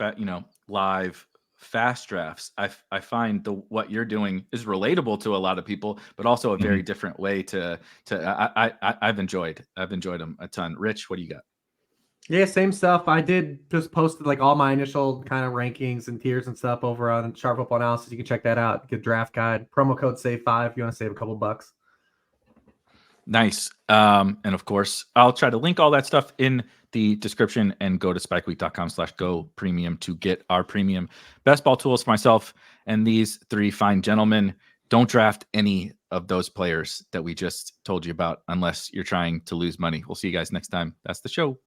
live fast drafts. I find what you're doing is relatable to a lot of people, but also a very different way to I've enjoyed them a ton. Rich, what do you got? Yeah, same stuff. I did just posted like all my initial kind of rankings and tiers and stuff over on Sharp Football Analysis. You can check that out. Get draft guide, promo code SAVE5 if you want to save a couple bucks. Nice. And of course, I'll try to link all that stuff in the description and go to spikeweek.com/go premium to get our premium best ball tools for myself and these 3 fine gentlemen. Don't draft any of those players that we just told you about unless you're trying to lose money. We'll see you guys next time. That's the show.